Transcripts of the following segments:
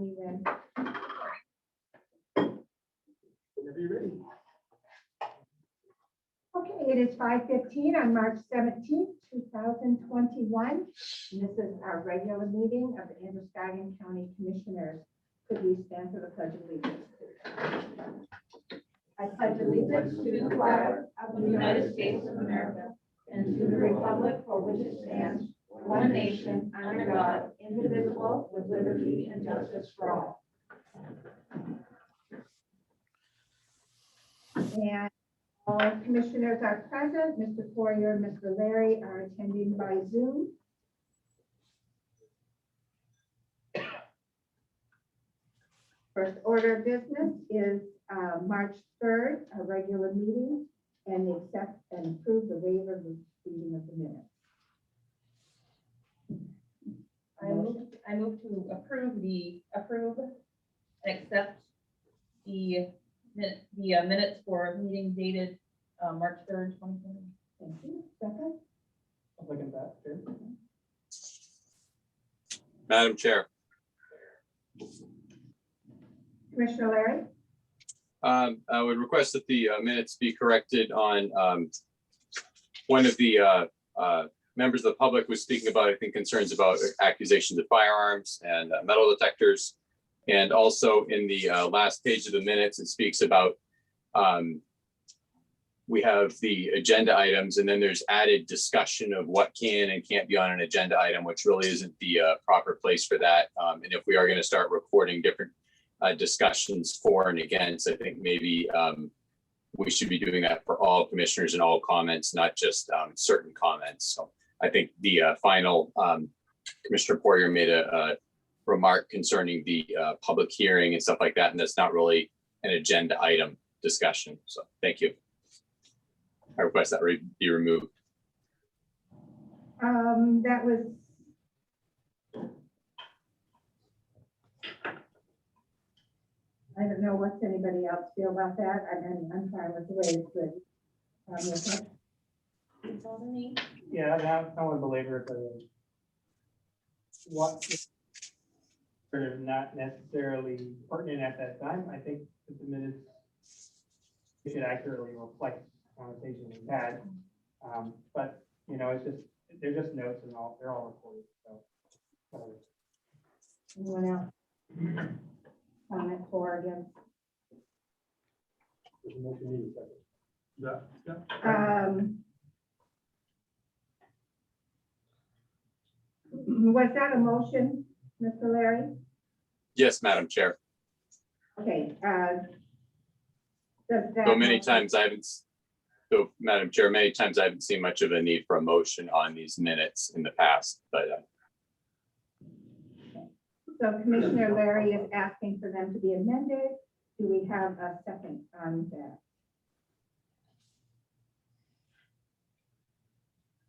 me when. Whenever you're ready. Okay, it is 5:15 on March 17th, 2021. And this is our regular meeting of the Androscoggin County Commissioners. Could we stand for the pledge of allegiance? I pledge allegiance to the flag of the United States of America and to the republic for which it stands, one nation, under God, indivisible, with liberty and justice for all. And all commissioners are present. Mr. Poirier and Mr. Larry are attending by Zoom. First order of business is March 3rd, a regular meeting, and accept and approve the waiver of the reading of the minutes. I move to approve and accept the minutes for a meeting dated March 3rd, 2020. Thank you. Second, I'll second that, sure. Madam Chair, Commissioner Larry. I would request that the minutes be corrected on one of the members of the public was speaking about, I think, concerns about accusations of firearms and metal detectors. And also in the last page of the minutes, it speaks about we have the agenda items, and then there's added discussion of what can and can't be on an agenda item, which really isn't the proper place for that. And if we are going to start recording different discussions for and against, I think maybe we should be doing that for all commissioners and all comments, not just certain comments. So I think the final Commissioner Poirier made a remark concerning the public hearing and stuff like that, and that's not really an agenda item discussion. So thank you. I request that be removed. That was. I don't know what's anybody else feel about that. I'm fine with the way it's written. It's all to me. Yeah, I want to belabor it, but what sort of not necessarily pertinent at that time. I think that the minutes should accurately reflect the conversation we had. But you know, it's just, they're just notes and they're all recorded, so. Whatever. Anyone else? Comment for or against? Was that a motion, Mr. Larry? Yes, Madam Chair. Okay. Does that So Madam Chair, many times I haven't seen much of a need for a motion on these minutes in the past, but So Commissioner Larry is asking for them to be amended. Do we have a second on that?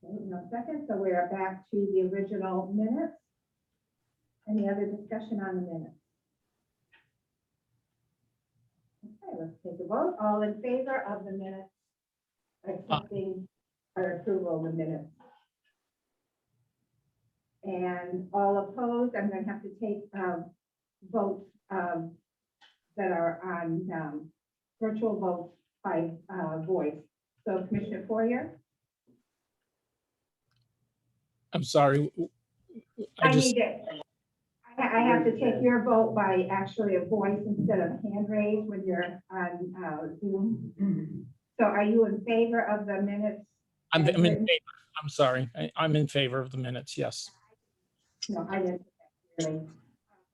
Okay, no second, so we're back to the original minutes. Any other discussion on the minutes? Okay, let's take a vote. All in favor of the minutes, accepting or approval of the minutes? And all opposed, I'm going to have to take votes that are on virtual votes by voice. So Commissioner Poirier? I'm sorry. I have to take your vote by actually a voice instead of hand raise when you're on Zoom. So are you in favor of the minutes? I'm in favor. I'm sorry. I'm in favor of the minutes. Yes. No, I didn't. Really.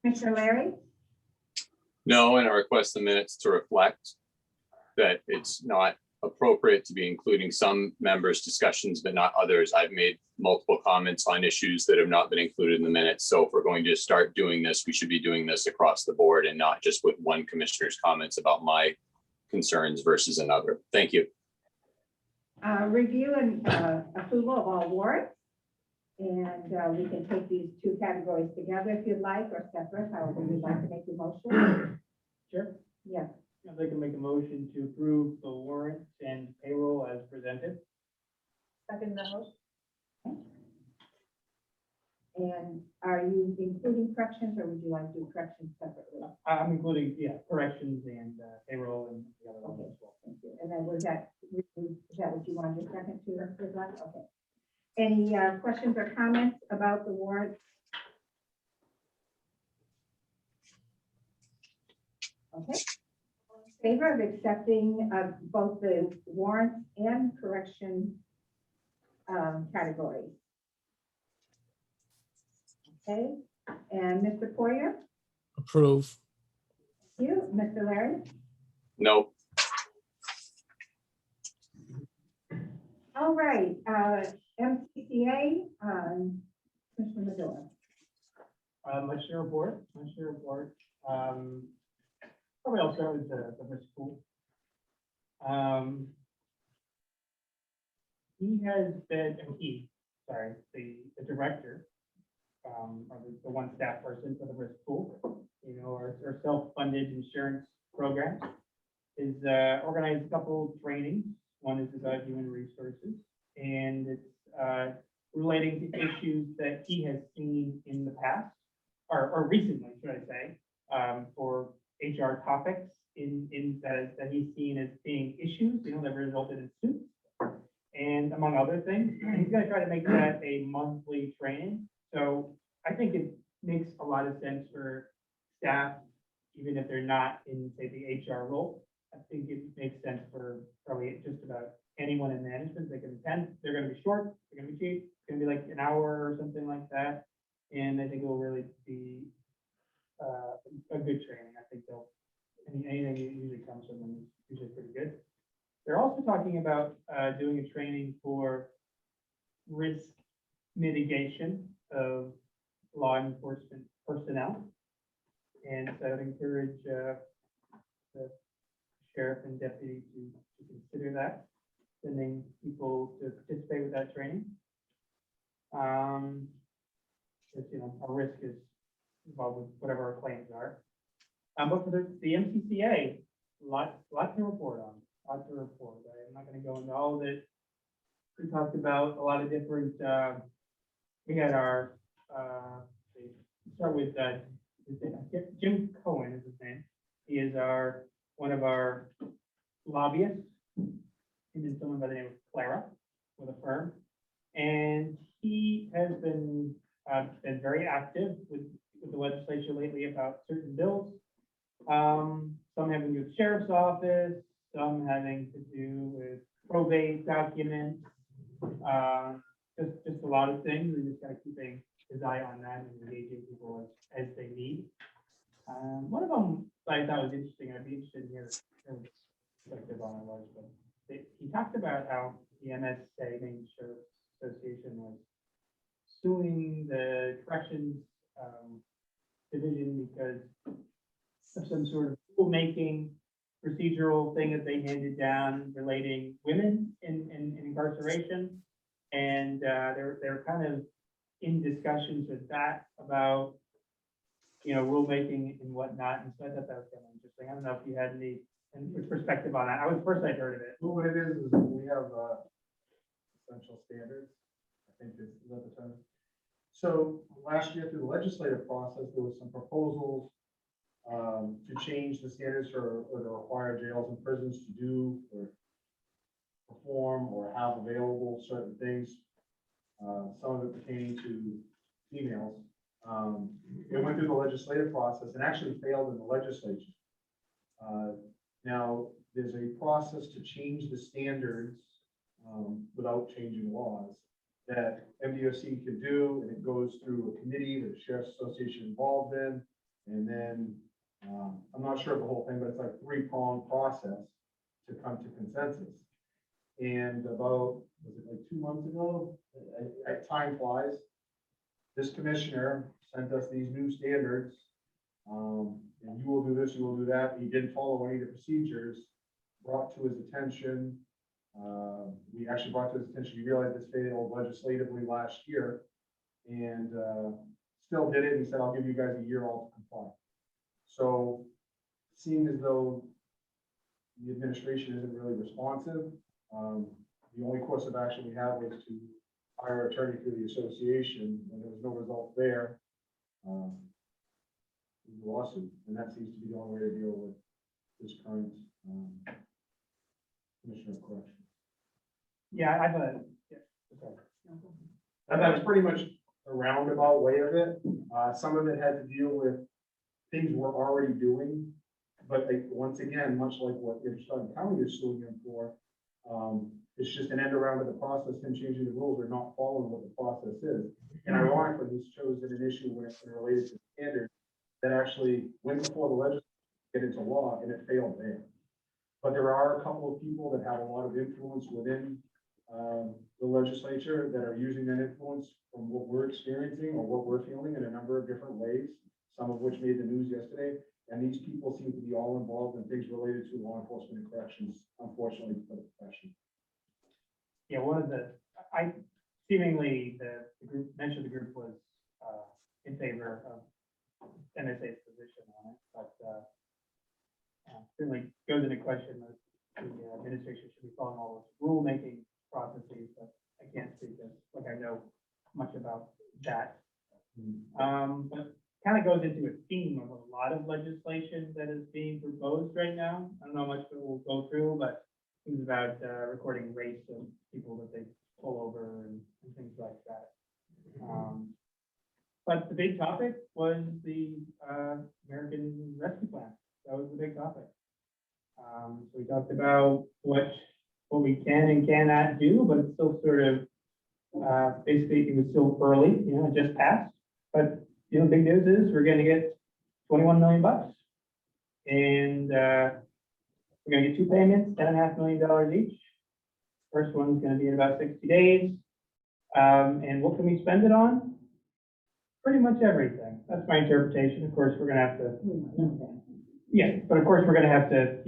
Commissioner Larry? no, and I request the minutes to reflect that it's not appropriate to be including some members' discussions, but not others. I've made multiple comments on issues that have not been included in the minutes. So if we're going to start doing this, we should be doing this across the board and not just with one commissioner's comments about my concerns versus another. Thank you. Review and approval of all warrants. And we can take these two categories together if you'd like, or separate, however you'd like to make the motion. Sure. Yes. I'd like to make a motion to approve the warrants and payroll as presented. Second the motion. And are you including corrections, or would you like to do corrections separately? I'm including, yeah, corrections and payroll and the other ones as well. Thank you. And then is that what you wanted your second to, reflect? Okay. Any questions or comments about the warrants? Okay. All in favor of accepting both the warrants and correction categories? Okay, and Mr. Poirier, Approve. you, Mr. Larry? No, All right, MCCA, Commissioner Medora. Much to report. Probably I'll start with the risk pool. The director, or the one staff person for the risk pool, our self-funded insurance program, is organized a couple trainings. One is about human resources, and it's relating to issues that he has seen in the past, or recently, should I say, for HR topics that he's seen as being issues, that resulted in suits, and among other things. And he's gonna try to make that a monthly training. So I think it makes a lot of sense for staff, even if they're not in, say, the HR role. I think it makes sense for probably just about anyone in management. They can attend. They're gonna be short, they're gonna be cheap, it's gonna be like an hour or something like that. And I think it will really be a good training. I think anything that usually comes from them is usually pretty good. They're also talking about doing a training for risk mitigation of law enforcement personnel. And so I'd encourage the sheriff and deputy to consider that, sending people to participate with that training. Because, our risk is involved with whatever our claims are. But for the MCCA, lot to report on, I'm not gonna go into all of it. We talked about a lot of different, we had our, start with, Jim Cohen is his name. He is one of our lobbyists. He's been someone by the name of Clara with a firm. And he has been very active with the legislature lately about certain bills. Some having to do with sheriff's office, some having to do with probate documents, just a lot of things. We just gotta keeping his eye on that and engaging people as they need. One of them I thought was interesting. I'd be interested in your perspective on it was, but he talked about how the MSA, Maine Sheriff Association, was suing the corrections division because of some sort of rulemaking procedural thing that they handed down relating women in incarceration. And they're kind of in discussions with that about, rulemaking and whatnot. And so I thought that was kind of interesting. I don't know if you had any perspective on that. I'd heard of it. Well, what it is we have essential standards, I think is that the term. So last year through the legislative process, there was some proposals to change the standards or to require jails and prisons to do or perform or have available certain things, some of it pertaining to females. It went through the legislative process and actually failed in the legislature. Now, there's a process to change the standards without changing laws that MDOC can do, and it goes through a committee that the Sheriff's Association involved in, and then I'm not sure of the whole thing, but it's like a three-pronged process to come to consensus. And about, was it like 2 months ago? Time flies. This commissioner sent us these new standards, and you will do this, you will do that. He didn't follow any of the procedures. Brought to his attention. We actually brought to his attention. He realized this failed legislatively last year, and still did it. He said, "I'll give you guys a year all to comply." So, seeing as though the administration isn't really responsive, the only course of action we have is to hire an attorney through the association, and there was no result there. Lawsuit, and that seems to be the only way to deal with this current, commissioner of corrections. Yeah, I thought, yeah, okay. And that was pretty much a roundabout way of it. Some of it had to deal with things we're already doing. But like, once again, much like what Ypsilanti County is suing him for, it's just an end around of the process, him changing the rules or not following what the process is. And ironically, he's chosen an issue when it's related to standards that actually went before the legislature to get into law, and it failed there. But there are a couple of people that have a lot of influence within the legislature that are using that influence from what we're experiencing or what we're feeling in a number of different ways, some of which made the news yesterday. And these people seem to be all involved in things related to law enforcement and corrections, unfortunately, for the profession. Yeah, one of the, seemingly the group, mentioned the group was in favor of MSA's position on it, but certainly goes into question that the administration should be following all those rulemaking processes, but I can't speak as, like, I know much about that. But kind of goes into a theme of a lot of legislation that is being proposed right now. I don't know how much it will go through, but things about recording race of people that they pull over and things like that. But the big topic was the American Rescue Plan. That was the big topic. So we talked about what we can and cannot do, but it's still sort of basically it was still early, it just passed. But the big news is we're going to get $21 million, and we're going to get 2 payments, $10.5 million each. First one's going to be in about 60 days. And what can we spend it on? Pretty much everything. That's my interpretation. Of course, we're going to have to. Yeah, but of course, we're going to have to,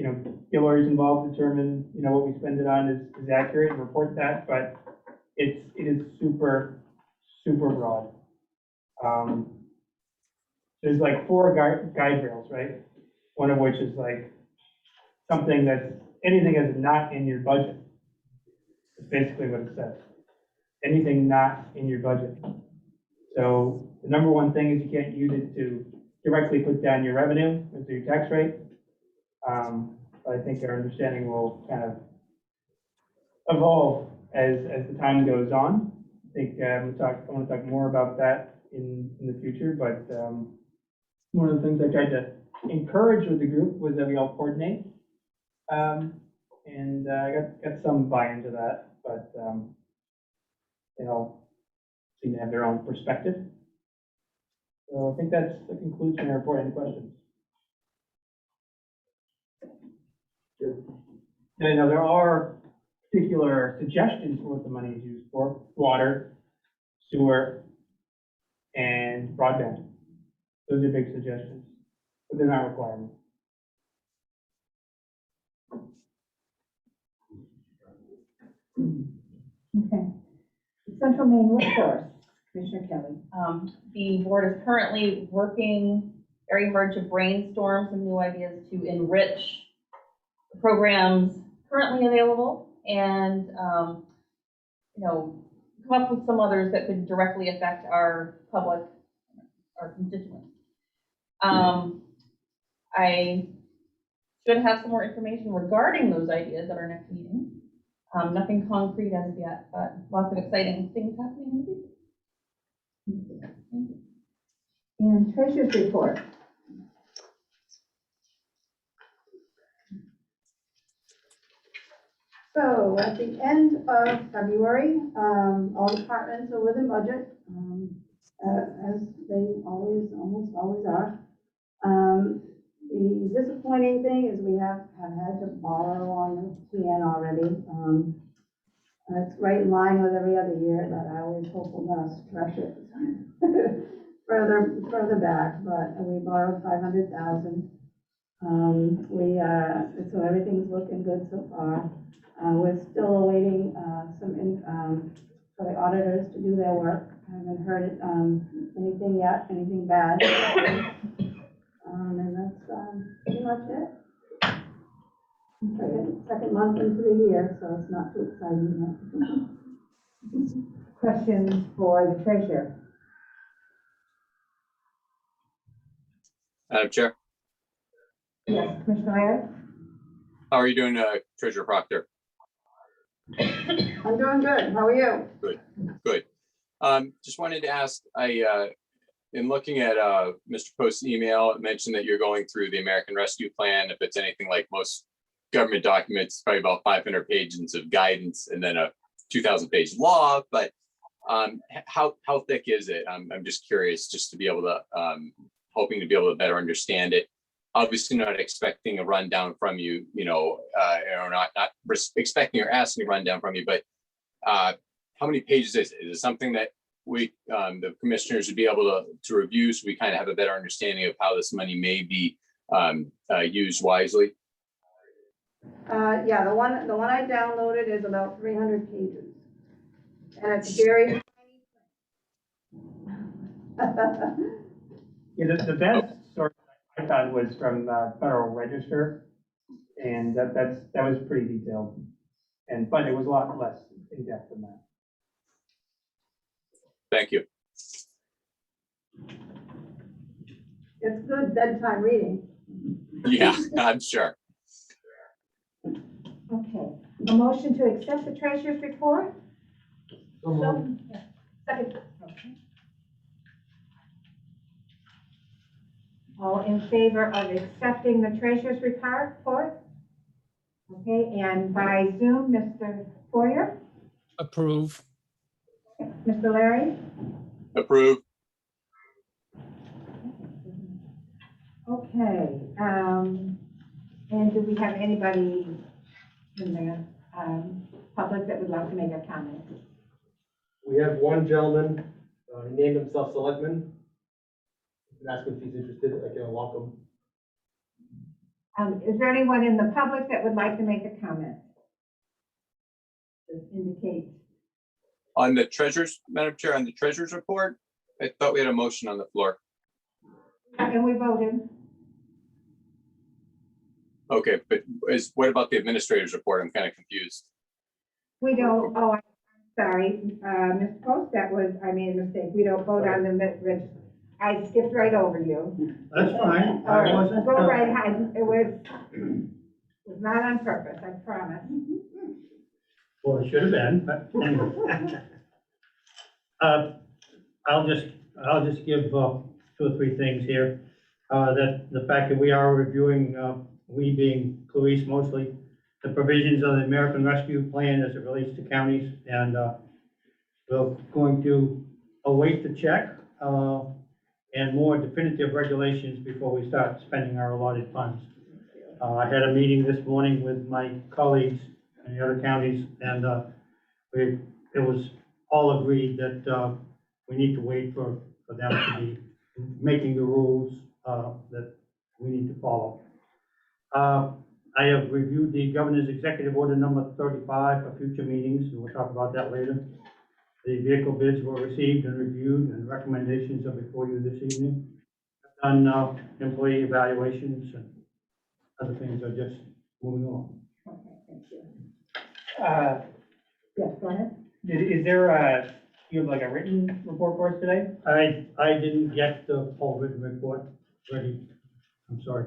get lawyers involved, determine, what we spend it on is accurate, and report that. But it is super, super broad. There's like 4 guide rails, right? One of which is like something that's anything that's not in your budget. It's basically what it says. Anything not in your budget. So the number one thing is you can't use it to directly put down your revenue into your tax rate. But I think our understanding will kind of evolve as the time goes on. I think I want to talk more about that in the future, but one of the things I tried to encourage with the group was that we all coordinate. And I got some buy-in to that, but they all seem to have their own perspective. So I think that concludes my report. Any questions? And there are particular suggestions for what the money is used for: water, sewer, and broadband. Those are big suggestions, but they're not requirements. Okay. Central Maine Workforce, Commissioner Kelly. The board is currently working very hard to brainstorm some new ideas to enrich the programs currently available and, come up with some others that could directly affect our public, our constituents. I should have some more information regarding those ideas at our next meeting. Nothing concrete as of yet, but lots of exciting things happening in the future. Thank you. And Treasurer's Report. So at the end of February, all departments are within budget, as they almost always are. The disappointing thing is we have had to borrow on the PN already. It's right in line with every other year, but I always hope we're gonna stretch it further back, but we borrowed 500,000. So everything's looking good so far. We're still awaiting for the auditors to do their work. I haven't heard anything yet, anything bad. And that's pretty much it. Second month into the year, so it's not too exciting yet. Questions for the treasurer? Madam Chair, Yes, Commissioner Larry? how are you doing, Treasurer Proctor? I'm doing good. How are you? Good. Just wanted to ask, in looking at Mr. Post's email, it mentioned that you're going through the American Rescue Plan. If it's anything like most government documents, probably about 500 pages of guidance and then a 2,000-page law. But how thick is it? I'm just curious, just to be able to, hoping to be able to better understand it. Obviously, not expecting a rundown from you, or not expecting or asking a rundown from you, but how many pages is it? Is it something that we, the commissioners, would be able to review, so we kind of have a better understanding of how this money may be used wisely? Yeah, the one I downloaded is about 300 pages. And it's very. Yeah, the best source I thought was from Federal Register, and that was pretty detailed. But it was a lot less in depth than that. Thank you. It's good bedtime reading. Yeah, I'm sure. Okay, a motion to accept the treasurer's report? Second. Okay. All in favor of accepting the treasurer's report? Okay, and by Zoom, Mr. Poirier, Approve. Mr. Larry? Approve. Okay, and do we have anybody in the public that would like to make a comment? We have one gentleman, he named himself Selectman. You can ask him if he's interested, I can unlock him. Is there anyone in the public that would like to make a comment? Just indicate. On the treasurer's, Madam Chair, on the treasurer's report, I thought we had a motion on the floor. And we voted. Okay, but what about the administrator's report? I'm kind of confused. We don't, oh, I'm sorry, Ms. Post, I made a mistake. We don't vote on the, I skipped right over you. That's fine. All right, go right ahead. It was not on purpose, I promise. Well, it should have been, but anyway. I'll just give 2 or 3 things here. That the fact that we are reviewing, we being Clarice mostly, the provisions of the American Rescue Plan as it relates to counties, and we're going to await the check and more definitive regulations before we start spending our allotted funds. I had a meeting this morning with my colleagues in the other counties, and it was all agreed that we need to wait for them to be making the rules that we need to follow. I have reviewed the governor's executive order number 35 for future meetings, and we'll talk about that later. The vehicle bids were received and reviewed, and recommendations are before you this evening. I've done employee evaluations, and other things are just moving on. Okay, thank you. Uh, Yes, go ahead. Is there you have like a written report for us today? I didn't get the full written report ready. I'm sorry.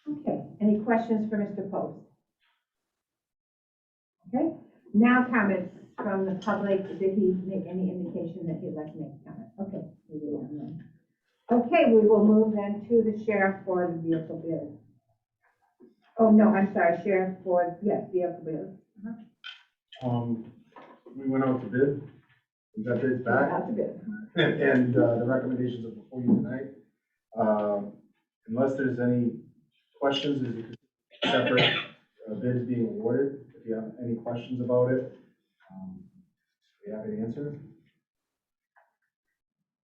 Okay, any questions for Mr. Post? Okay, now comments from the public. Did he make any indication that he'd like to make a comment? Okay, we will then. Okay, we will move then to the sheriff for the vehicle bid. Oh, no, I'm sorry, sheriff for, yes, vehicle bid. We went out to bid, we got bids back, That's a bid. and the recommendations are before you tonight. Unless there's any questions, there's a separate bids being awarded. If you have any questions about it, we have an answer.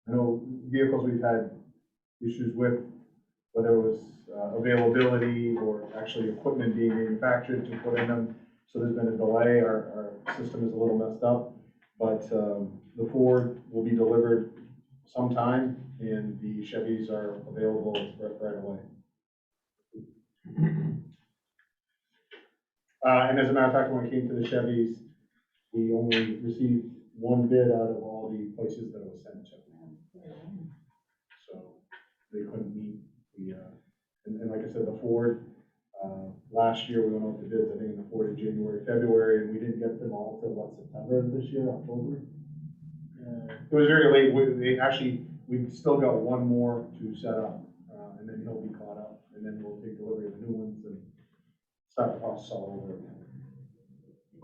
I know vehicles we've had issues with, whether it was availability or actually equipment being manufactured to put in them. So there's been a delay. Our system is a little messed up, but the Ford will be delivered sometime, and the Chevys are available right away. And as a matter of fact, when it came to the Chevys, we only received one bid out of all the places that it was sent to. So they couldn't meet the, and like I said, the Ford, last year we went out to bids, I think in the Ford in January, February, and we didn't get them all till what, September of this year, October? It was very late. We still got one more to set up, and then he'll be caught up, and then we'll take delivery of the new ones and start the process all over again.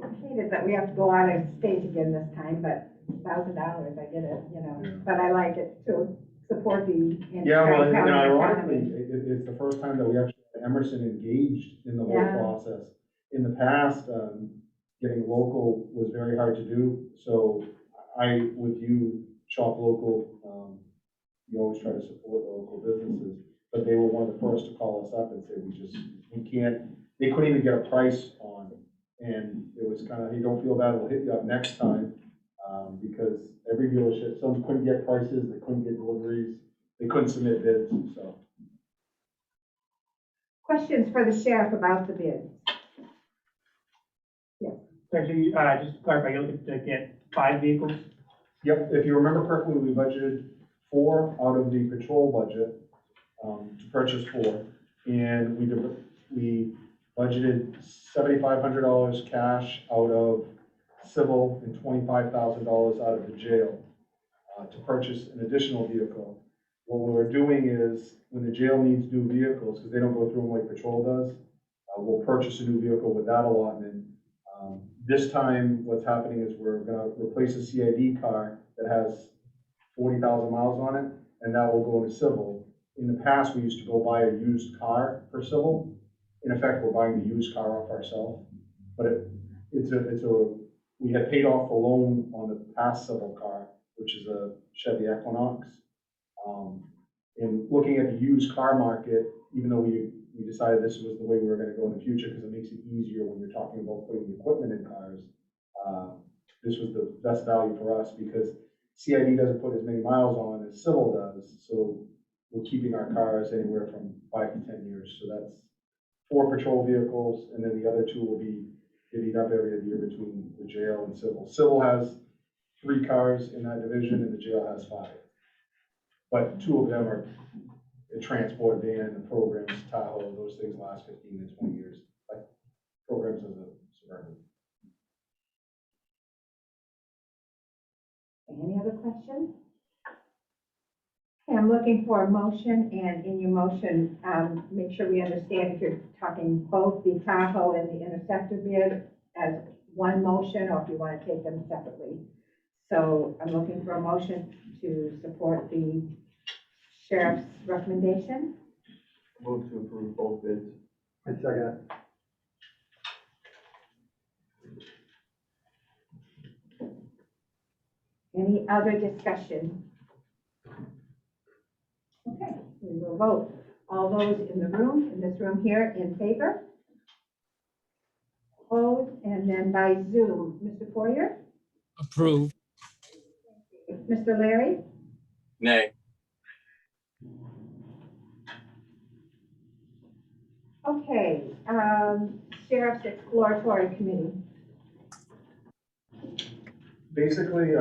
I hate it that we have to go on a stage again this time, but $1,000, I get it, you know, Yeah. but I like it to support the. Yeah, well, and county ironically, economy. it's the first time that we actually had Emerson engaged in the whole Yeah. process. In the past, getting local was very hard to do, so with you, shop local, you always try to support the local businesses, but they were one of the first to call us up and say, we can't, they couldn't even get a price on it. And it was kind of, hey, don't feel bad, we'll hit you up next time, because every dealership, some couldn't get prices, they couldn't get deliveries, they couldn't submit bids, so. Questions for the sheriff about the bids? So actually, just to clarify, you're looking to get 5 vehicles? Yep, if you remember correctly, we budgeted 4 out of the patrol budget, to purchase 4. And we budgeted $7,500 cash out of civil and $25,000 out of the jail, to purchase an additional vehicle. What we're doing is, when the jail needs new vehicles, because they don't go through them like patrol does, we'll purchase a new vehicle with that allotment. This time, what's happening is we're gonna replace a CID car that has 40,000 miles on it, and that will go into civil. In the past, we used to go buy a used car for civil. In effect, we're buying the used car off ourselves. But we had paid off the loan on the past civil car, which is a Chevy Equinox. And looking at the used car market, even though we decided this was the way we were gonna go in the future, because it makes it easier when you're talking about putting the equipment in cars, this was the best value for us, because CID doesn't put as many miles on as civil does, so we're keeping our cars anywhere from 5 to 10 years. So that's 4 patrol vehicles, and then the other 2 will be divvied up every year between the jail and civil. Civil has 3 cars in that division, and the jail has 5. But 2 of them are a transport van, the programs, Tahoe, those things last 15 to 20 years. Like programs as a Suburban. Any other questions? Okay, I'm looking for a motion, and in your motion, make sure we understand if you're talking both the Tahoe and the Interceptor bid as one motion, or if you want to take them separately. So I'm looking for a motion to support the sheriff's recommendation. Move to approve both bids. I second it. Any other discussion? Okay, we will vote. All those in this room here, in favor? Opposed, and then by Zoom, Mr. Poirier, Approved. Mr. Larry, Nay. okay, Sheriff's Exploratory Committee. Basically,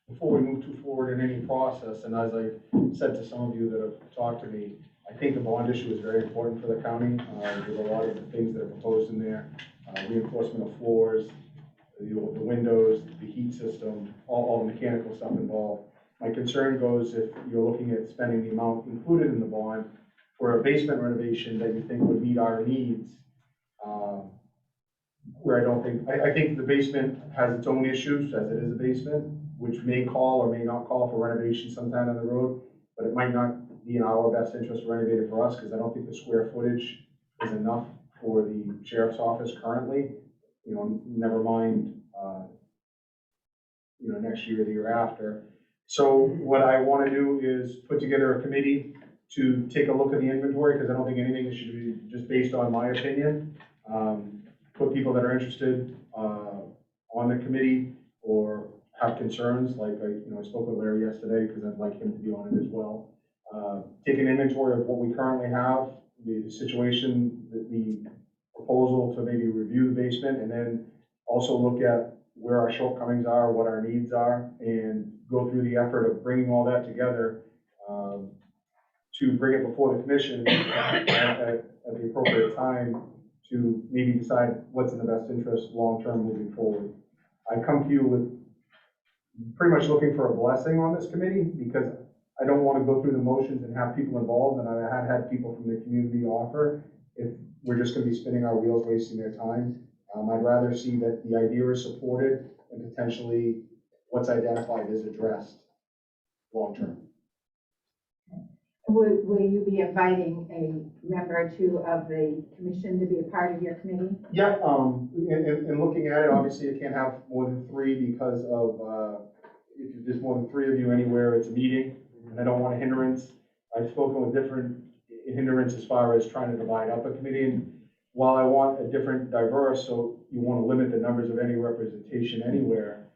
before we move too forward in any process, and as I said to some of you that have talked to me, I think the bond issue is very important for the county. There's a lot of the things that are proposed in there, reinforcement of floors, the windows, the heat system, all the mechanical stuff involved. My concern goes if you're looking at spending the amount included in the bond for a basement renovation that you think would meet our needs, where I think the basement has its own issues, as it is a basement, which may call or may not call for renovation sometime down the road, but it might not be in our best interest to renovate it for us, because I don't think the square footage is enough for the sheriff's office currently. You know, never mind, next year or the year after. So what I want to do is put together a committee to take a look at the inventory, because I don't think anything should be just based on my opinion. Put people that are interested on the committee or have concerns, like I spoke with Larry yesterday, because I'd like him to be on it as well. Take an inventory of what we currently have, the situation, the proposal to maybe review the basement and then also look at where our shortcomings are, what our needs are, and go through the effort of bringing all that together to bring it before the commission at the appropriate time to maybe decide what's in the best interest long-term moving forward. I come to you with pretty much looking for a blessing on this committee because I don't want to go through the motions and have people involved, and I had people from the community offer if we're just going to be spinning our wheels, wasting their time. I'd rather see that the idea is supported and potentially what's identified is addressed long-term. Will you be inviting a member or two of the commission to be a part of your committee? Yeah, and looking at it, obviously you can't have more than 3 because of, if there's more than 3 of you anywhere, it's a meeting, and I don't want a hindrance. I've spoken with different hindrance as far as trying to divide up a committee, and while I want a different diverse, so you want to limit the numbers of any representation anywhere,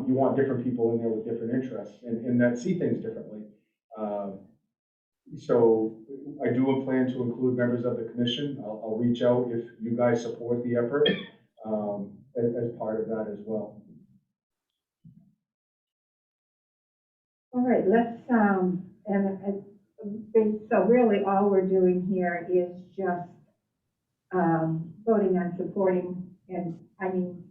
you want different people in there with different interests and that see things differently. So I do plan to include members of the commission. I'll reach out if you guys support the effort as part of that as well. All right, let's, so really all we're doing here is just voting on supporting, and I mean,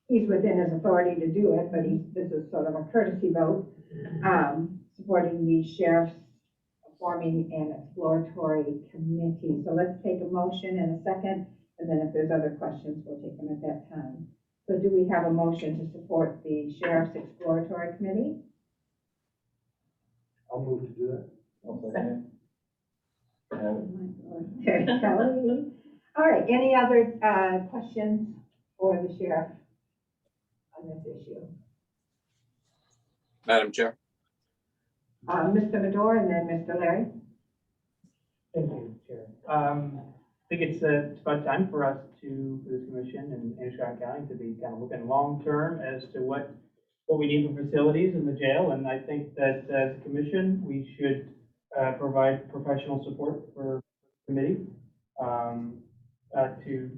he's within his authority to do it, but this is sort of a courtesy vote, supporting the sheriff's forming an exploratory committee. So let's take a motion and a second, and then if there's other questions, we'll take them at that time. So do we have a motion to support the sheriff's exploratory committee? I'll move to do that. Terry Kelly. All right, any other questions for the sheriff on this issue? Madam Chair. Mr. Medor and then Mr. Larry. Thank you, Chair. I think it's about time for us for this commission and Androscoggin County to be kind of looking long-term as to what we need for facilities in the jail. And I think that as a commission, we should provide professional support for the committee to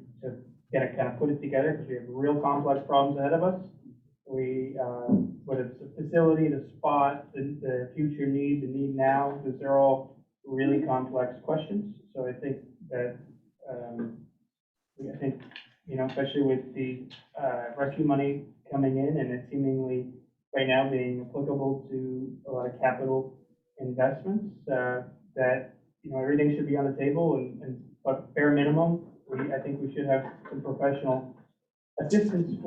kind of put it together because we have real complex problems ahead of us. Whether it's the facility, the spot, the future need, the need now, because they're all really complex questions. So I think that, especially with the rescue money coming in and it seemingly right now being applicable to a lot of capital investments, that, everything should be on the table but bare minimum, I think we should have some professional assistance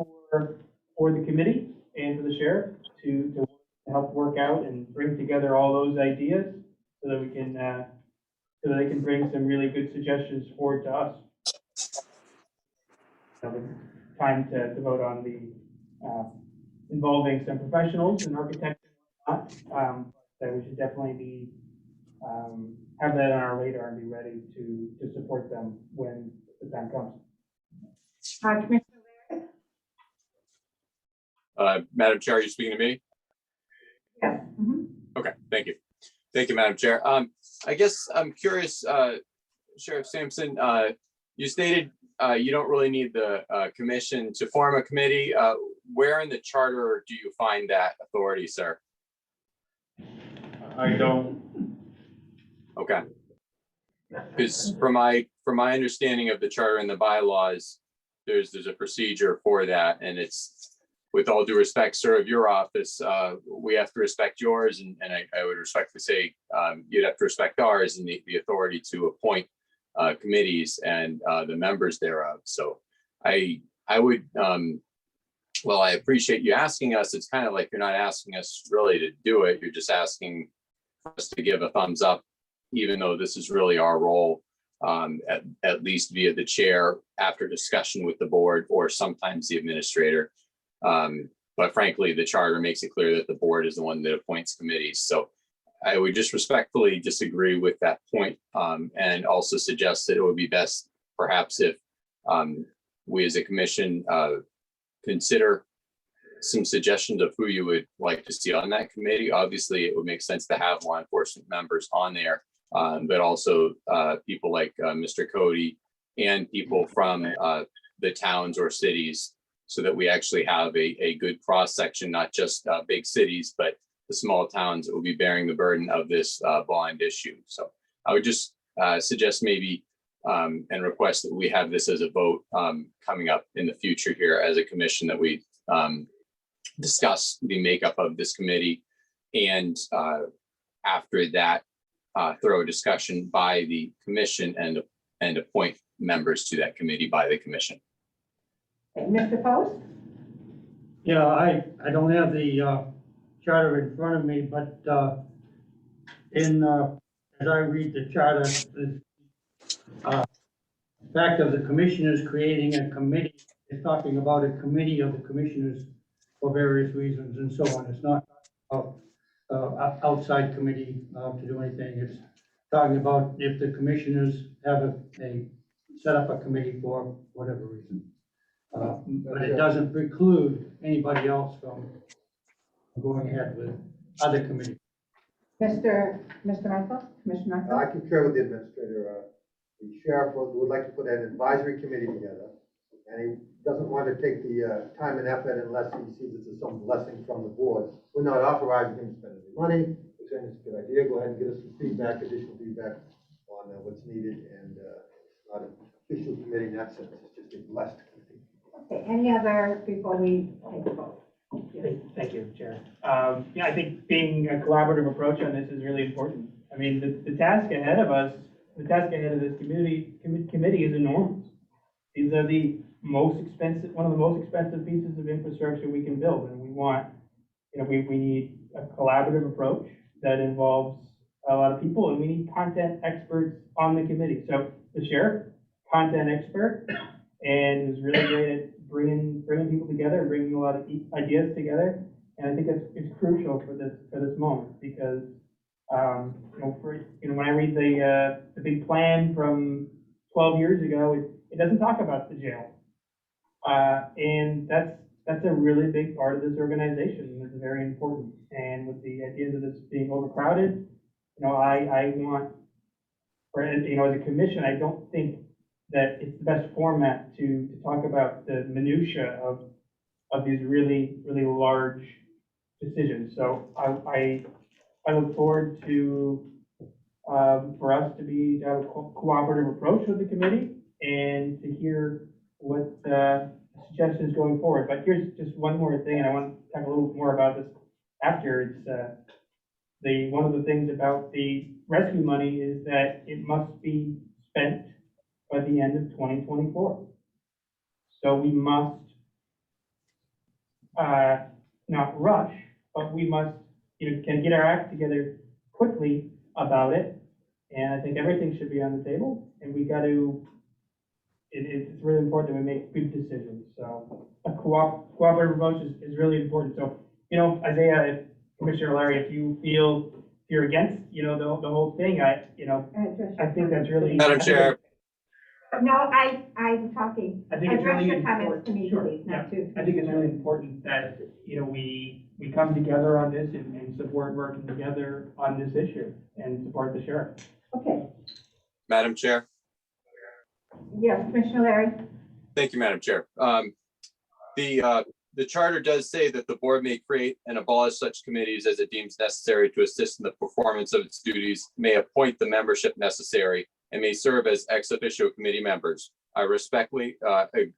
for the committee and for the sheriff to help work out and bring together all those ideas so that we can so that they can bring some really good suggestions forward to us. Time to vote on the involving some professionals and architects and whatnot, that we should definitely be have that on our radar and be ready to support them when the time comes. Commissioner Larry? Madam Chair, are you speaking to me? Yes. Mhm. Okay, thank you. Thank you, Madam Chair. I guess I'm curious, Sheriff Sampson, you stated you don't really need the commission to form a committee. Where in the charter do you find that authority, sir? I don't. Okay. Because from my understanding of the charter and the bylaws, there's a procedure for that, and it's, with all due respect, sir, of your office, we have to respect yours, and I would respectfully say you'd have to respect ours and the authority to appoint committees and the members thereof. So I would, well, I appreciate you asking us. It's kind of like you're not asking us really to do it. You're just asking us to give a thumbs up, even though this is really our role, at least via the chair after discussion with the board or sometimes the administrator. But frankly, the charter makes it clear that the board is the one that appoints committees. So I would just respectfully disagree with that point, and also suggest that it would be best perhaps if we as a commission consider some suggestions of who you would like to see on that committee. Obviously, it would make sense to have law enforcement members on there, but also people like Mr. Cody and people from the towns or cities, so that we actually have a good cross-section, not just big cities, but the small towns that will be bearing the burden of this bond issue. So I would just suggest maybe and request that we have this as a vote coming up in the future here as a commission, that we discuss the makeup of this committee, and after that thorough discussion by the commission, and appoint members to that committee by the commission. Okay, Mr. Post? Yeah, I don't have the charter in front of me, but as I read the charter, the fact of the commissioners creating a committee is talking about a committee of the commissioners for various reasons and so on. It's not outside committee to do anything. It's talking about if the commissioners have a set up a committee for whatever reason. But it doesn't preclude anybody else from going ahead with other committees. Mr. Michael, Commissioner I Michael? concur with the administrator. The sheriff would like to put an advisory committee together, and he doesn't want to take the time and effort unless he sees it's some blessing from the board. We're not authorizing him to spend any money. We're saying it's a good idea. Go ahead and get us some feedback, additional feedback on what's needed, and not an official committee in that sense. It's just a blessed committee. Okay, any other before we take a vote? Thank you, Chair. Yeah, I think being a collaborative approach on this is really important. I mean, the task ahead of us, the task ahead of this committee is enormous. These are the most expensive, one of the most expensive pieces of infrastructure we can build, and we want, we need a collaborative approach that involves a lot of people, and we need content experts on the committee. So the sheriff, content expert, and is really great at bringing people together, bringing a lot of ideas together. And I think it's crucial for this moment, because when I read the big plan from 12 years ago, it doesn't talk about the jail, and that's a really big part of this organization. It's very important. And with the ideas of this being overcrowded, I want, as a commission, I don't think that it's the best format to talk about the minutia of these really, really large decisions. So I look forward to, for us to have a cooperative approach with the committee, and to hear what suggestions going forward. But here's just one more thing, and I want to talk a little more about this after. It's one of the things about the rescue money is that it must be spent by the end of 2024. So we must not rush, but we must, can get our act together quickly about it. And I think everything should be on the table, and we got to, it's really important that we make good decisions. So a cooperative approach is really important. So, Isaiah, Commissioner Larry, if you feel you're against, the whole thing, I think that's really. Madam Chair. No, I'm talking. I think it's Address really your comments important. to me, Sure, please, not to. I think it's really important that, we come together on this and support working together on this issue and support the sheriff. Okay, Madam Chair. yes, Commissioner Larry? Thank you, Madam Chair. The charter does say that the board may create and abolish such committees as it deems necessary to assist in the performance of its duties, may appoint the membership necessary, and may serve as ex officio committee members. I respectfully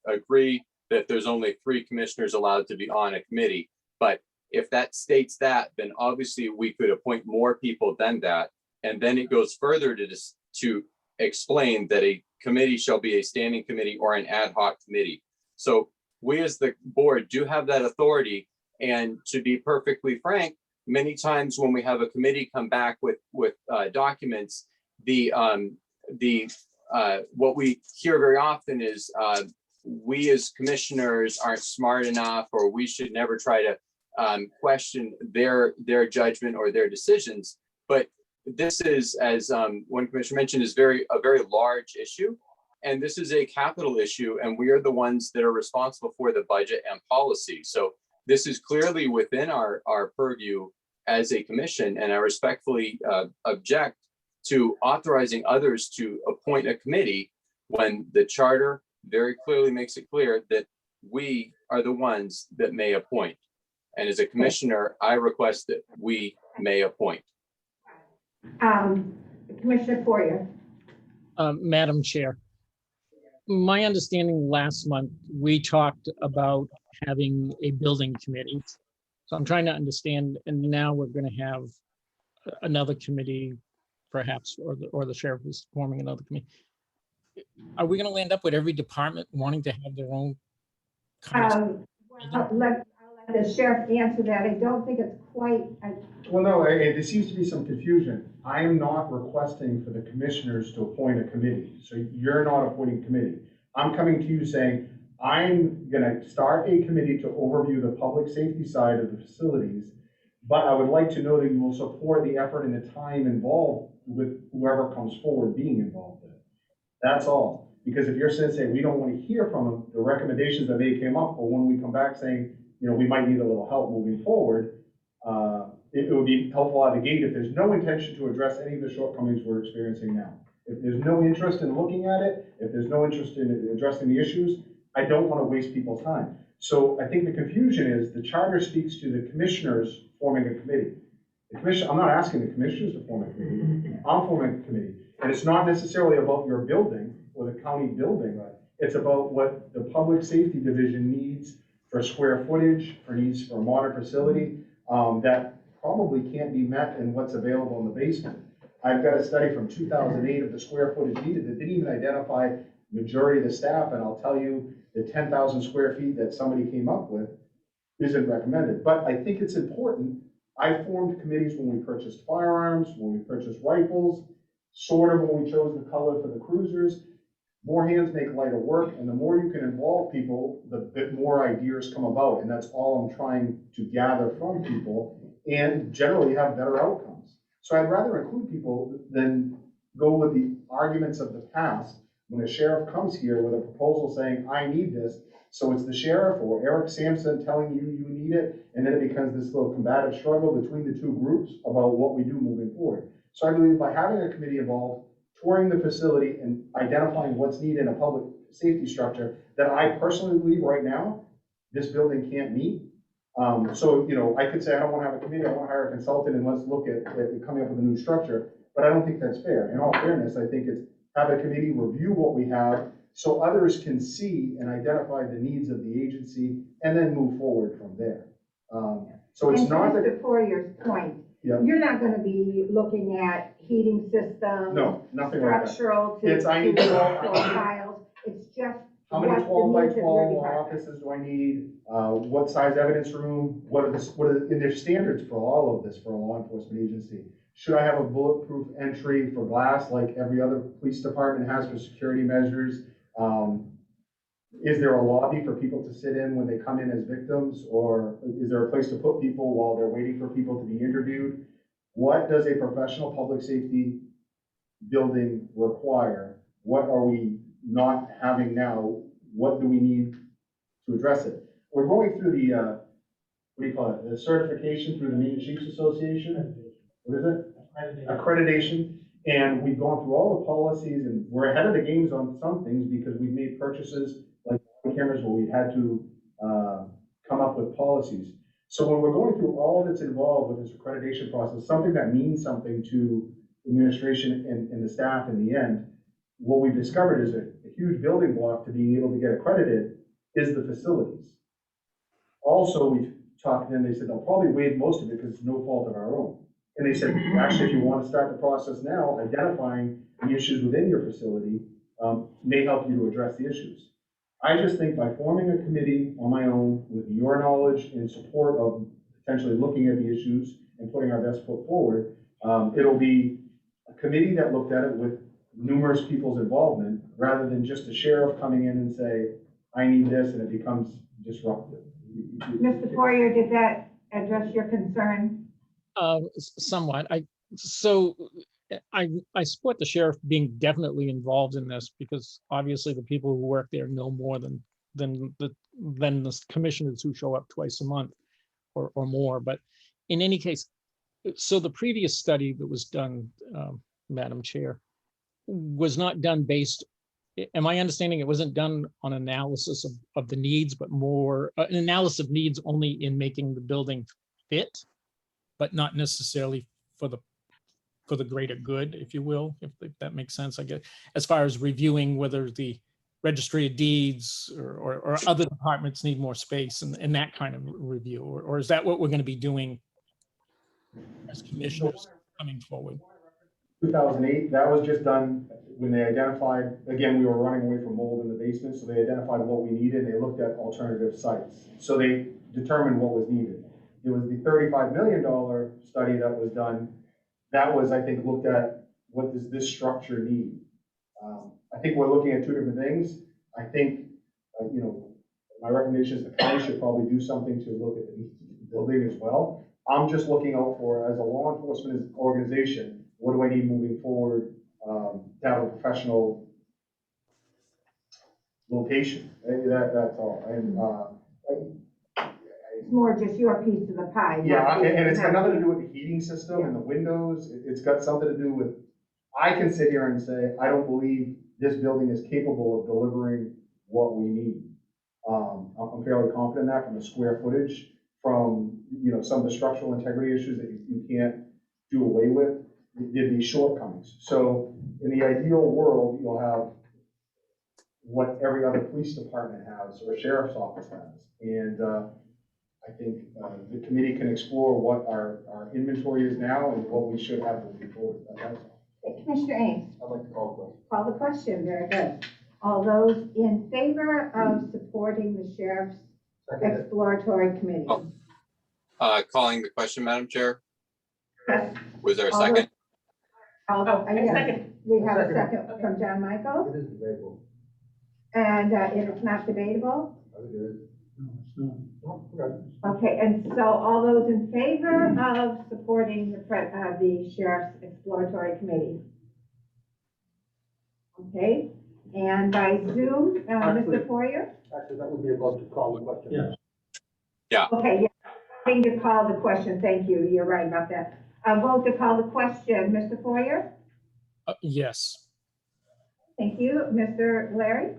agree that there's only 3 commissioners allowed to be on a committee, but if that states that, then obviously we could appoint more people than that. And then it goes further to explain that a committee shall be a standing committee or an ad hoc committee. So we as the board do have that authority. And to be perfectly frank, many times when we have a committee come back with documents, what we hear very often is we as commissioners aren't smart enough, or we should never try to question their judgment or their decisions. But this is, as one commissioner mentioned, is a very large issue. And this is a capital issue, and we are the ones that are responsible for the budget and policy. So this is clearly within our purview as a commission, and I respectfully object to authorizing others to appoint a committee when the charter very clearly makes it clear that we are the ones that may appoint. And as a commissioner, I request that we may appoint. Commissioner Poirier. Madam Chair, my understanding last month, we talked about having a building committee. So I'm trying to understand, and now we're going to have another committee, perhaps, or the sheriff is forming another committee. Are we going to land up with every department wanting to have their own? I'll let the sheriff answer that. I don't think it's quite, Well, no, there seems to be some confusion. I am not requesting for the commissioners to appoint a committee, so you're not appointing a committee. I'm coming to you saying, I'm gonna start a committee to overview the public safety side of the facilities, but I would like to know that you will support the effort and the time involved with whoever comes forward being involved in it. That's all. Because if you're saying we don't want to hear from them, the recommendations that they came up, or when we come back saying, you know, we might need a little help moving forward, it would be helpful out of the gate if there's no intention to address any of the shortcomings we're experiencing now. If there's no interest in looking at it, if there's no interest in addressing the issues, I don't want to waste people's time. So I think the confusion is the charter speaks to the commissioners forming a committee. The commission, I'm not asking the commissioners to form a committee. I'm forming a committee. And it's not necessarily about your building or the county building. It's about what the public safety division needs for square footage, for needs for a modern facility that probably can't be met in what's available in the basement. I've got a study from 2008 of the square footage needed that didn't even identify majority of the staff, and I'll tell you the 10,000 square feet that somebody came up with isn't recommended. But I think it's important. I formed committees when we purchased firearms, when we purchased rifles, sort of when we chose the color for the cruisers. More hands make lighter work, and the more you can involve people, the bit more ideas come about, and that's all I'm trying to gather from people, and generally have better outcomes. So I'd rather include people than go with the arguments of the past. When a sheriff comes here with a proposal saying, I need this, so it's the sheriff or Eric Sampson telling you you need it, and then it becomes this little combative struggle between the two groups about what we do moving forward. So I believe by having a committee involved, touring the facility and identifying what's needed in a public safety structure that I personally believe right now, this building can't meet. So, you know, I could say, I don't want to have a committee, I want to hire a consultant and let's look at coming up with a new structure, but I don't think that's fair. In all fairness, I think it's have a committee review what we have so others can see and identify the needs of the agency and then move forward from there. So it's and to not that, Mr. Poirier's point, yeah, you're not going to be looking at heating systems. no, nothing like that. Structural It's, I need to know profiles. It's just how many what the 12 by needs of your 12 department. offices do I need? What size evidence room? What are and there's standards for all of this for a law enforcement agency. Should I have a bulletproof entry for glass like every other police department has for security measures? Is there a lobby for people to sit in when they come in as victims? Or is there a place to put people while they're waiting for people to be interviewed? What does a professional public safety building require? What are we not having now? What do we need to address it? We're going through the, what do you call it? The certification through the Maine Chiefs Association. What is it? Accreditation. And we've gone through all the policies and we're ahead of the games on some things because we've made purchases like cameras where we had to come up with policies. So when we're going through all that's involved with this accreditation process, something that means something to administration and the staff in the end, what we've discovered is a huge building block to being able to get accredited is the facilities. Also, we've talked to them, they said they'll probably waive most of it because it's no fault of our own. And they said, actually, if you want to start the process now, identifying the issues within your facility may help you to address the issues. I just think by forming a committee on my own with your knowledge and support of potentially looking at the issues and putting our best foot forward, it'll be a committee that looked at it with numerous people's involvement rather than just a sheriff coming in and say, I need this, and it becomes disruptive. Mr. Poirier, did that address your concern? Somewhat. I support the sheriff being definitely involved in this because obviously the people who work there know more than the commissioners who show up twice a month or more. But in any case, so the previous study that was done, Madam Chair, was not done based am I understanding it wasn't done on analysis of the needs, but more an analysis of needs only in making the building fit, but not necessarily for the greater good, if you will, if that makes sense, I guess, as far as reviewing whether the registry of deeds or other departments need more space and that kind of review, or is that what we're going to be doing as commissioners coming forward? 2008, that was just done when they identified, again, we were running away from mold in the basement, so they identified what we needed, and they looked at alternative sites. So they determined what was needed. It was the $35 million study that was done. That was, I think, looked at what does this structure need. I think we're looking at two different things. I think, my recommendation is the county should probably do something to look at the building as well. I'm just looking out for, as a law enforcement organization, what do I need moving forward to have a professional location? That's all. And It's more just your piece of the pie. yeah, and it's got nothing to do with the heating system and the windows. It's got something to do with, I can sit here and say, I don't believe this building is capable of delivering what we need. I'm fairly confident in that from the square footage, from, some of the structural integrity issues that you can't do away with. There'd be shortcomings. So in the ideal world, you'll have what every other police department has or sheriff's office has. And I think the committee can explore what our inventory is now and what we should have moving forward. That's all. Commissioner Ames, I'd like to call the question. call the question, very good. All those in favor of supporting the sheriff's Second. exploratory committee? Calling the question, Madam Chair. Yes. Was there a All those- second? yes. Second. We have a Second. second from John Michael, It is debatable. and it is not debatable. I think it is. No, it's not. Oh, okay. Okay, and so all those in favor of supporting the sheriff's exploratory committee? Okay, and by Zoom, Mr. Poirier? Actually, that would be a vote to call the question. Yeah. Okay, yeah, having to call the question, thank you, you're right about that. A vote to call the question, Mr. Poirier? Yes. Thank you, Mr. Larry?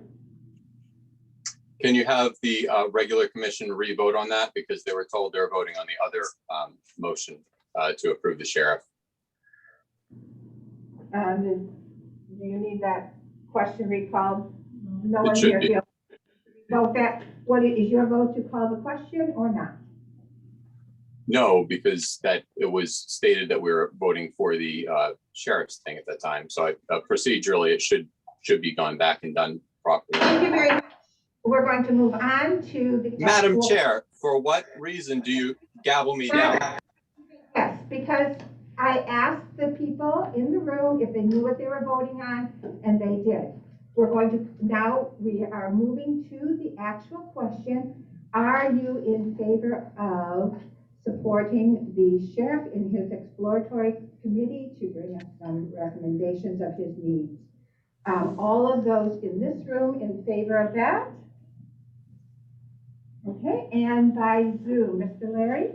Can you have the regular commission re-vote on that? Because they were told they're voting on the other motion to approve the sheriff. Do you need that question recalled? No It one should here be. feels. Vote that, what is your vote to call the question or not? No, because that it was stated that we were voting for the sheriff's thing at that time. So procedurally, it should be gone back and done properly. Thank you very much. We're going to move on to the. Madam Chair, for what reason do you gavel me down? Yes, because I asked the people in the room if they knew what they were voting on, and they did. We're going to, now we are moving to the actual question. Are you in favor of supporting the sheriff in his exploratory committee to bring us some recommendations of his needs? All of those in this room in favor of that? Okay, and by Zoom, Mr. Larry?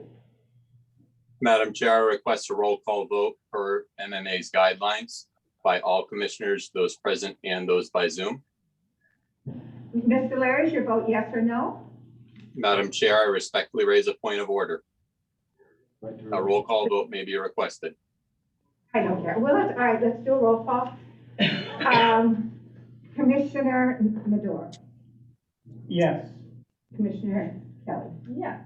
Madam Chair, I request a roll call vote per MMA's guidelines by all commissioners, those present and those by Zoom. Mr. Larry, is your vote yes or no? Madam Chair, I respectfully raise a point of order. A roll call vote may be requested. I don't care. Well, all right, let's do a roll call. Commissioner Madore, Yes. Commissioner Kelly, Yeah.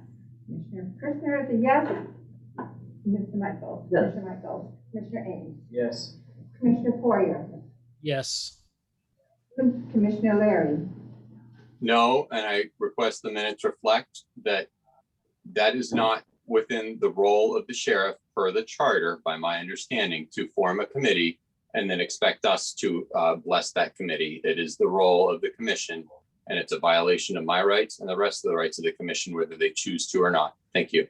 Commissioner Christner is a yes. Mr. Michael, Yes. Commissioner Michael, Commissioner Ames, Yes. Commissioner Poirier, Yes. Commissioner Larry. No, and I request the minutes reflect that that is not within the role of the sheriff per the charter, by my understanding, to form a committee and then expect us to bless that committee. It is the role of the commission, and it's a violation of my rights and the rest of the rights of the commission, whether they choose to or not. Thank you.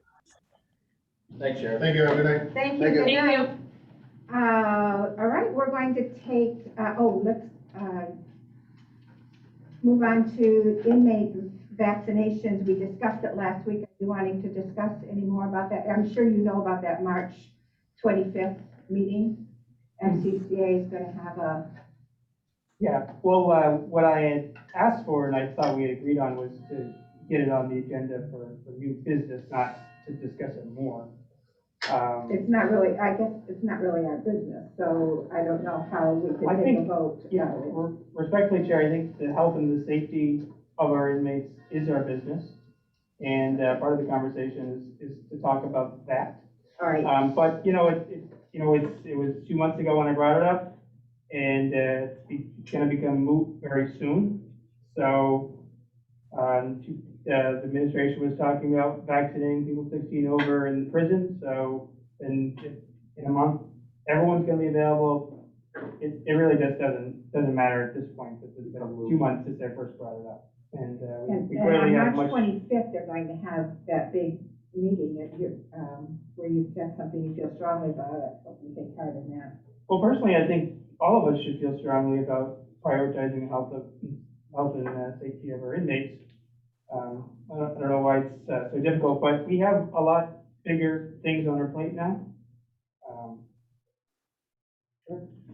Thanks, Sheriff. Thank you, have a good night. Thank you. Thank you. Good Thank night. you. All right, we're going to take, let's move on to inmate vaccinations. We discussed it last week. Are you wanting to discuss any more about that? I'm sure you know about that March 25th meeting. MCCA is going to have a Yeah, well, what I had asked for and I thought we had agreed on was to get it on the agenda for new business, not to discuss it more. It's not really, I guess, it's not really our business, so I don't know how we I could take a think- vote. Yeah, respectfully, Chair, I think the health and the safety of our inmates is our business. And part of the conversation is to talk about that. All right, But, it was 2 months ago when I brought it up, and it's gonna become moot very soon. So, the administration was talking about vaccinating people 16 over in prison, so in a month, everyone's gonna be available. It really just doesn't matter at this point, it's been 2 months since I first brought it up. And and we and clearly on have March much. 25th, they're going to have that big meeting at your, where you've got something you feel strongly about, I hope you take part in that. Well, personally, I think all of us should feel strongly about prioritizing health and safety of our inmates. I don't know why it's so difficult, but we have a lot bigger things on our plate now.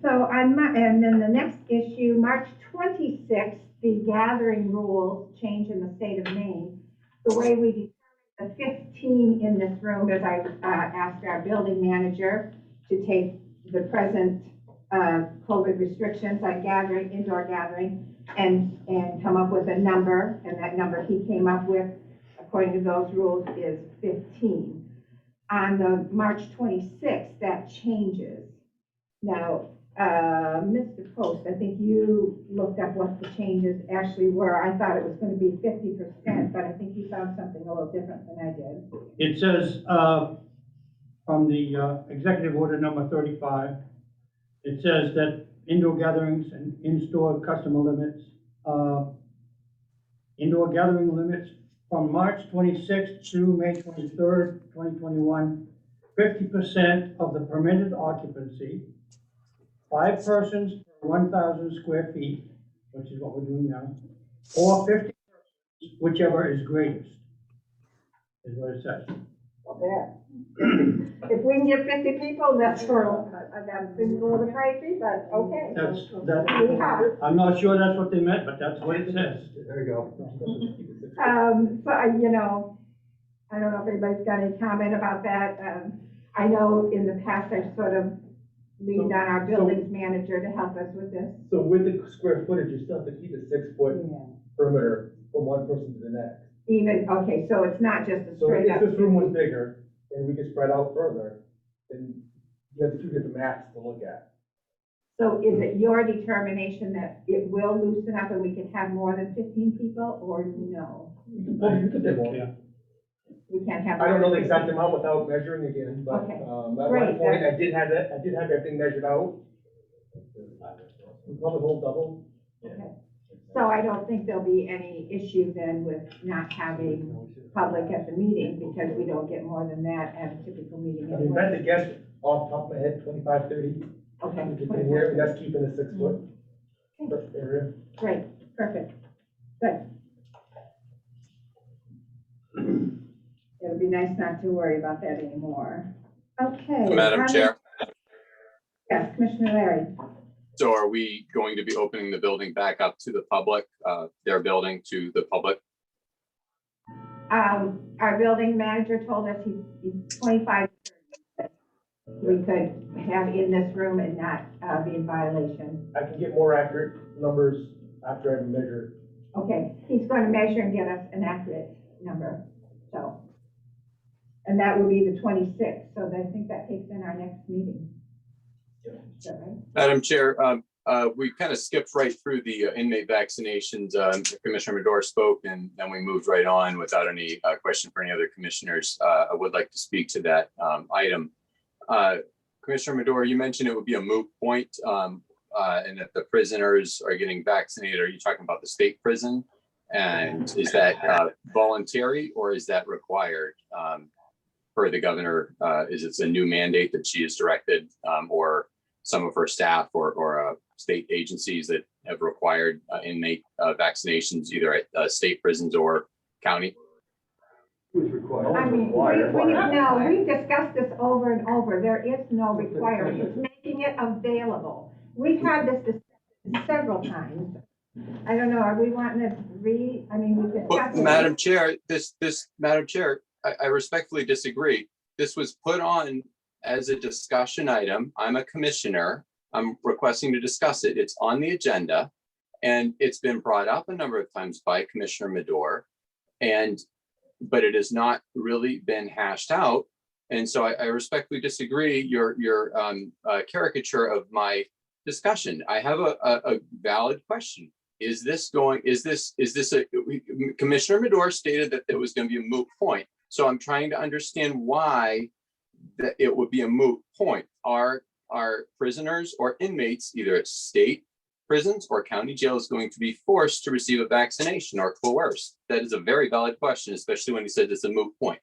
So and then the next issue, March 26th, the gathering rules change in the state of Maine. The way we determine the 15 in this room is I asked our building manager to take the present COVID restrictions on gathering, indoor gathering, and come up with a number, and that number he came up with, according to those rules, is 15. On the March 26th, that changes. Now, Mr. Post, I think you looked up what the changes actually were. I thought it was going to be 50%, but I think you found something a little different than I did. It says, from the executive order number 35, it says that indoor gatherings and in-store customer limits, indoor gathering limits from March 26th through May 23rd, 2021, 50% of the permitted occupancy, 5 persons per 1,000 square feet, which is what we're doing now, or 50 persons, whichever is greatest, is what it says. There. If we can get 50 people, that's for, that seems a little crazy, but okay. We have. I'm not sure that's what they meant, but that's what it says. There you go. So, I don't know if anybody's got any comment about that. I know in the past, I've sort of leaned on our buildings manager to help us with this. So with the square footage, you still have to keep the 6-foot perimeter from one person to the next. Even, okay, so it's not just a So straight if up. this room was bigger and we could spread out further, then you have 2 different maps to look at. So is it your determination that it will loosen up and we can have more than 15 people, or no? Well, you could do more. Yeah. We can't have. I don't know more the than exact 15. amount without measuring again, but, Okay. at Great, one point, I did have everything measured out. We probably hold double. Okay. So I don't think there'll be any issue then with not having public at the meeting, because we don't get more than that at a typical meeting I mean, if I had to anyway. guess off the top of my head, 25, 30, Okay, we could in here, and that's keeping the 6-foot Okay. area. great, perfect, good. It would be nice not to worry about that anymore. Okay. Madam Chair, Yes, Commissioner Larry. so are we going to be opening the building back up to the public, their building to the public? Our building manager told us he's 25. We could have in this room and not be in violation. I can get more accurate numbers after I measure. Okay, he's going to measure and get us an accurate number, so. And that will be the 26th, so I think that takes in our next meeting. Is that right? Madam Chair, we kind of skipped right through the inmate vaccinations. Commissioner Madore spoke and then we moved right on without any question for any other commissioners. I would like to speak to that item. Commissioner Madore, you mentioned it would be a moot point and if the prisoners are getting vaccinated, are you talking about the state prison? And is that voluntary or is that required for the governor? Is it a new mandate that she has directed or some of her staff or state agencies that have required inmate vaccinations either at state prisons or county? Who's required? I mean, we've discussed this over and over. There is no requirement. It's making it available. We've had this discussion several times. I don't know, are we wanting to read, I mean, we But discussed it. Madam Chair, Madam Chair, I respectfully disagree. This was put on as a discussion item. I'm a commissioner. I'm requesting to discuss it. It's on the agenda. And it's been brought up a number of times by Commissioner Madore. But it has not really been hashed out. And so I respectfully disagree your caricature of my discussion. I have a valid question. Is this Commissioner Madore stated that there was going to be a moot point. So I'm trying to understand why that it would be a moot point. Are prisoners or inmates, either at state prisons or county jails, going to be forced to receive a vaccination or coerced? That is a very valid question, especially when he said it's a moot point.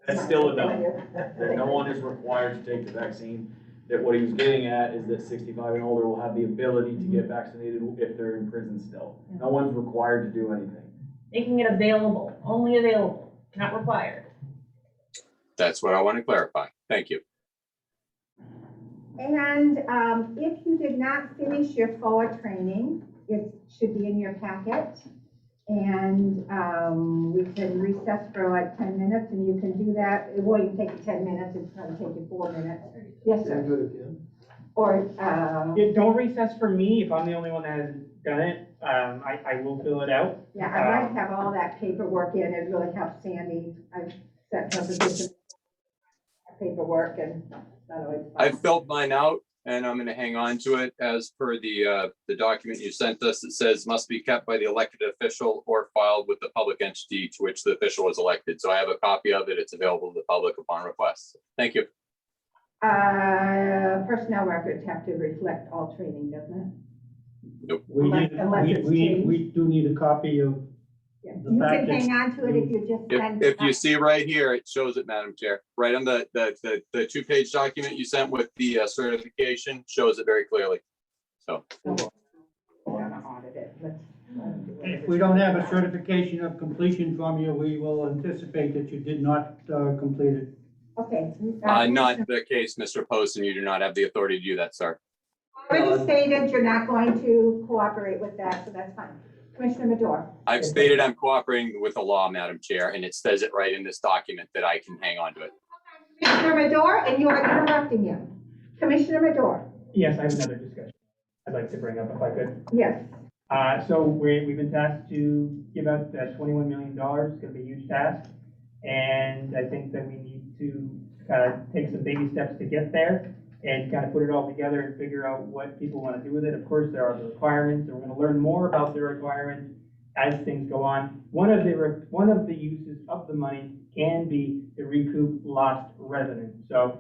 That's still a no. That no one is required to take the vaccine. That what he was getting at is that 65 and older will have the ability to get vaccinated if they're in prison still. No one's required to do anything. Making it available, only available, not required. That's what I want to clarify. Thank you. And if you did not finish your FOA training, it should be in your packet. And we can recess for like 10 minutes and you can do that. It won't take you 10 minutes, it's gonna take you 4 minutes. Yes, Can I sir. do it again? Or, Yeah, don't recess for me if I'm the only one that hasn't done it. I will fill it out. yeah, I'd like to have all that paperwork in. It really helps Sandy. I've set her position paperwork and not always fun. I've filled mine out and I'm going to hang on to it as per the document you sent us. It says must be kept by the elected official or filed with the public entity to which the official was elected. So I have a copy of it. It's available to the public upon request. Thank you. Personnel records have to reflect all training, doesn't We need, Unless it's we do need a copy of, it? Yeah. The You fact can is- hang on to it if you just send. If you see right here, it shows it, Madam Chair. Right on the 2-page document you sent with the certification shows it very clearly. So We're gonna audit it. Let's do it. if we don't have a certification of completion from you, we will anticipate that you did not complete it. Okay. not the case, Mr. Poston. You do not have the authority to do that, sir. Already stated you're not going to cooperate with that, so that's fine. Commissioner Madore. I've stated I'm cooperating with the law, Madam Chair, and it says it right in this document that I can hang on to it. Commissioner Madore, and you are interrupting him. Commissioner Madore. Yes, I have another discussion I'd like to bring up if I could. Yes. So we've been tasked to give out $21 million. It's going to be a huge task. And I think that we need to kind of take some baby steps to get there and kind of put it all together and figure out what people want to do with it. Of course, there are the requirements, and we're going to learn more about the requirements as things go on. One of the uses of the money can be to recoup lost revenue. So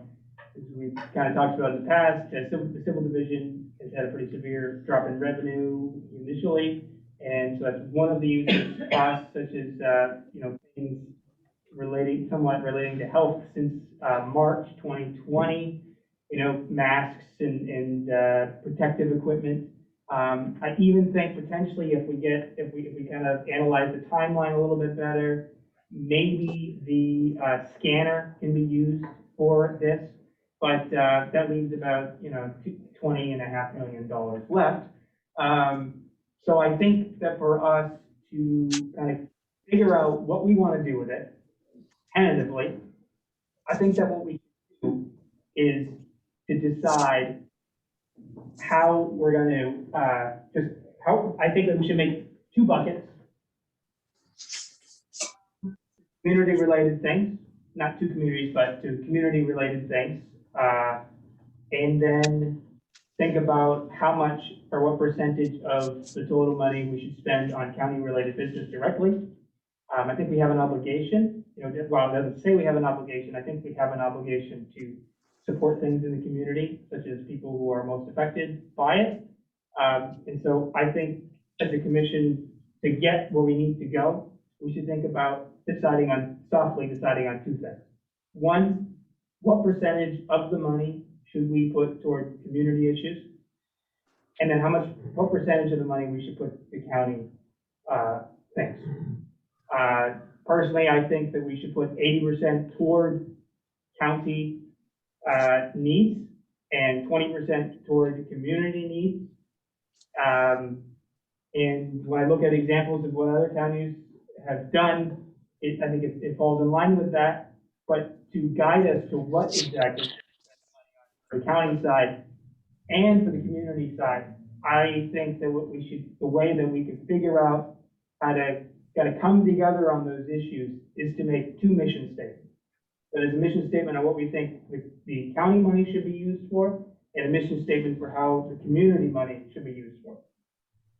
as we've kind of talked about in the past, the civil division has had a pretty severe drop in revenue initially. And so that's one of the uses, costs such as, things somewhat relating to health since March 2020, masks and protective equipment. I even think potentially if we kind of analyze the timeline a little bit better, maybe the scanner can be used for this, but that leaves about, $20.5 million left. So I think that for us to kind of figure out what we want to do with it, tentatively, I think that what we should do is to decide how we're going to, I think that we should make 2 buckets. Community-related things, not 2 communities, but 2 community-related things. And then think about how much or what percentage of the total money we should spend on county-related business directly. I think we have an obligation, while it doesn't say we have an obligation, I think we have an obligation to support things in the community, such as people who are most affected by it. And so I think as a commission, to get where we need to go, we should think about softly deciding on 2 things. One, what percentage of the money should we put toward community issues? And then what percentage of the money we should put to county things? Personally, I think that we should put 80% toward county needs and 20% toward community needs. And when I look at examples of what other counties have done, I think it falls in line with that. But to guide us to what exactly for the county side and for the community side, I think that the way that we could figure out how to come together on those issues is to make two mission statements. So there's a mission statement on what we think the county money should be used for, and a mission statement for how the community money should be used for.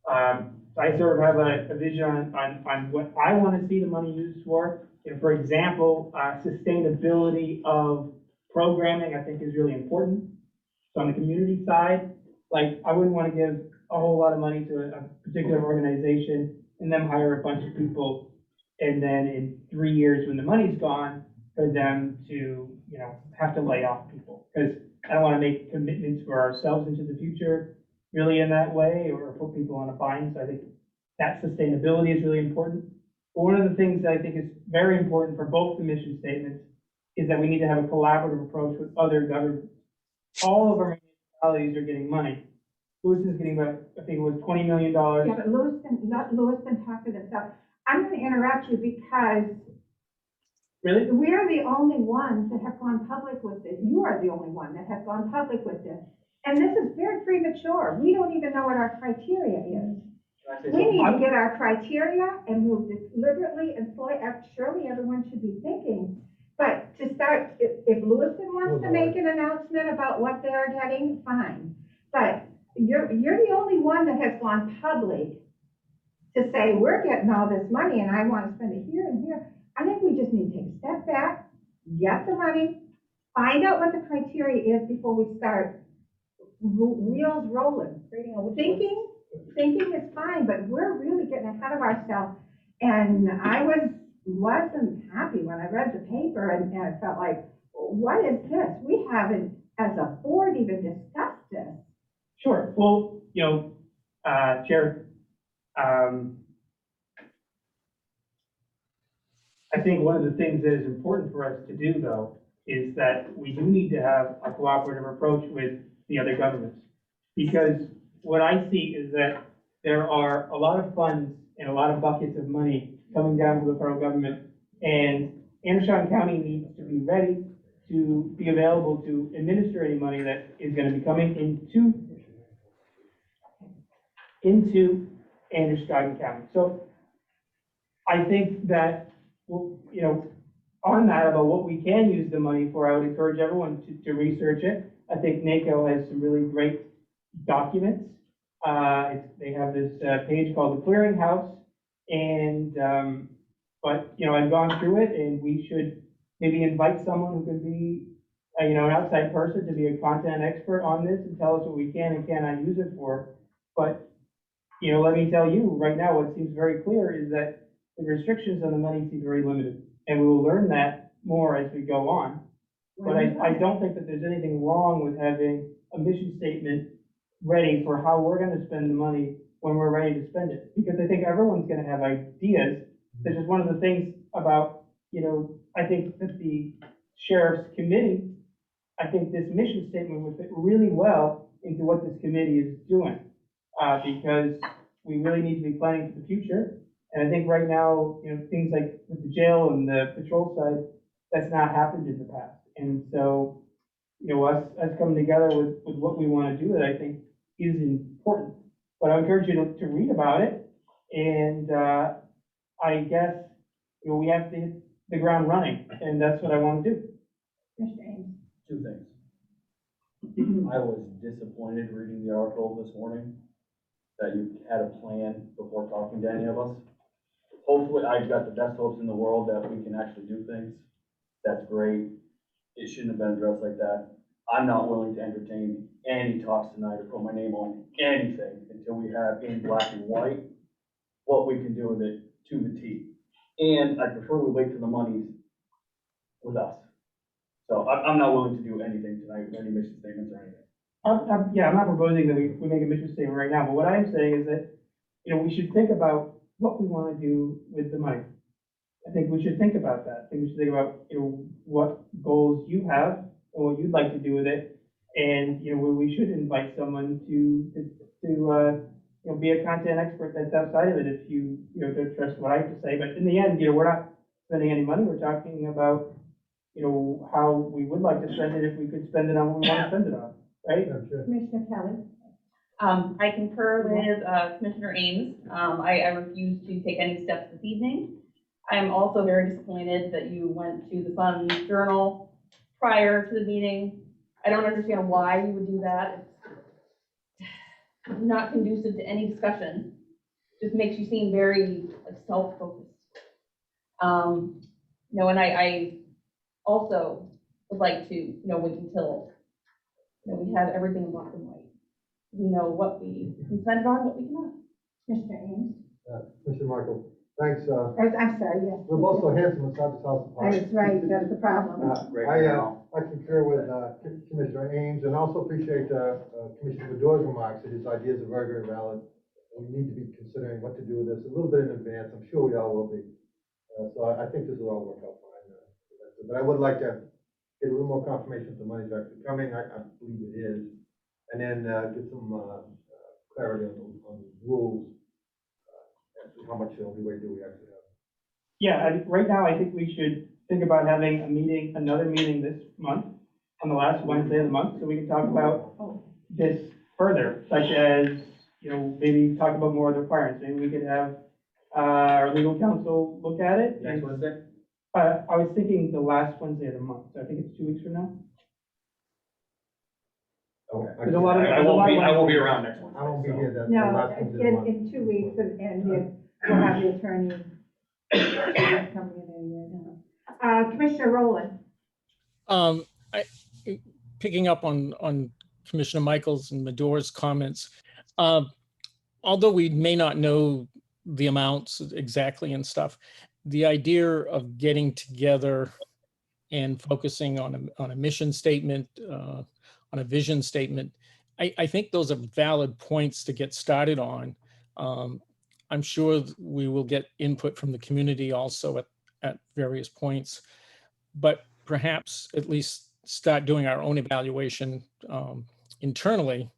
So I sort of have a vision on what I want to see the money used for. For example, sustainability of programming, I think, is really important. So on the community side, like, I wouldn't want to give a whole lot of money to a particular organization and then hire a bunch of people, and then in 3 years, when the money's gone, for them to, have to lay off people. Because I don't want to make commitments for ourselves into the future really in that way, or put people on a bind. So I think that sustainability is really important. But one of the things that I think is very important for both the mission statements is that we need to have a collaborative approach with other governments. All of our municipalities are getting money. Lewiston's getting about, I think it was $20 million. Yeah, but Lewiston talked to this stuff. I'm going to interrupt you because Really? we're the only ones that have gone public with this. You are the only one that has gone public with this. And this is very premature. We don't even know what our criteria is. We need to get our criteria and move this deliberately and slowly. Surely everyone should be thinking. But to start, if Lewiston wants to make an announcement about what they're getting, fine. But you're the only one that has gone public to say, we're getting all this money and I want to spend it here and here. I think we just need to take a step back, get the money, find out what the criteria is before we start wheels rolling. Thinking is fine, but we're really getting ahead of ourselves. And I wasn't happy when I read the paper and I felt like, what is this? We haven't, as a board, even discussed this. Sure. Well, Chair, I think one of the things that is important for us to do, though, is that we do need to have a cooperative approach with the other governments. Because what I see is that there are a lot of funds and a lot of buckets of money coming down from the federal government, and Androscoggin County needs to be ready to be available to administer any money that is going to be coming into Androscoggin County. So I think that, on that, about what we can use the money for, I would encourage everyone to research it. I think NACO has some really great documents. They have this page called the Clearinghouse, and I've gone through it, and we should maybe invite someone who could be, an outside person to be a content expert on this and tell us what we can and cannot use it for. But, let me tell you right now, what seems very clear is that the restrictions on the money seem very limited, and we will learn that more as we go on. But I don't think that there's anything wrong with having a mission statement ready for how we're going to spend the money when we're ready to spend it. Because I think everyone's going to have ideas. This is one of the things about, I think that the sheriff's committee, I think this mission statement would fit really well into what this committee is doing. Because we really need to be planning for the future. And I think right now, things like with the jail and the patrol side, that's not happened in the past. And so, us coming together with what we want to do, that I think is important. But I encourage you to read about it. And I guess, we have to hit the ground running, and that's what I want to do. Two things. I was disappointed reading the article this morning that you had a plan before talking to any of us. Hopefully, I've got the best hopes in the world that we can actually do things. That's great. It shouldn't have been addressed like that. I'm not willing to entertain any talks tonight or put my name on anything until we have in black and white what we can do with it to the T. And I prefer we wait till the money's with us. So I'm not willing to do anything tonight with any mission statements or anything. I'm not proposing that we make a mission statement right now, but what I am saying is that, we should think about what we want to do with the money. I think we should think about that. I think we should think about, what goals you have and what you'd like to do with it. And, where we should invite someone to be a content expert that's outside of it if you don't trust what I have to say. But in the end, we're not spending any money. We're talking about, how we would like to spend it if we could spend it on what we want to spend it on, right? Madam Chair. Commissioner Kelly? I concur with Commissioner Ames. I refuse to take any steps this evening. I am also very disappointed that you went to the Sun Journal prior to the meeting. I don't understand why you would do that. It's not conducive to any discussion. Just makes you seem very self-focused. And I also would like to, wait until, we have everything in black and white. We know what we can spend on, what we cannot. Commissioner Ames? Commissioner Michael, thanks, I'm sorry, yes. we're both so handsome inside this house. That's right, that's the problem. I concur with Commissioner Ames and also appreciate Commissioner Bedore's remarks that his ideas are very, very valid. And we need to be considering what to do with this a little bit in advance. I'm sure we all will be. So I think this will all work out fine. But I would like to get a little more confirmation that the money's actually coming. I believe it is. And then get some clarity on the rules as to how much leeway do we actually have. Yeah, right now, I think we should think about having another meeting this month, on the last Wednesday of the month, so we can talk about this further, such as, maybe talk about more of the requirements. Maybe we could have our legal counsel look at it. Next Wednesday? I was thinking the last Wednesday of the month, so I think it's 2 weeks from now. Okay. There's a lot of- I won't be around next Wednesday. I won't be so. here that. No, last Wednesday of the month. in 2 weeks, and then we'll have the attorney coming in anyway now. Commissioner Rowland? Picking up on Commissioner Michaels and Medore's comments, although we may not know the amounts exactly and stuff, the idea of getting together and focusing on a mission statement, on a vision statement, I think those are valid points to get started on. I'm sure we will get input from the community also at various points, but perhaps at least start doing our own evaluation internally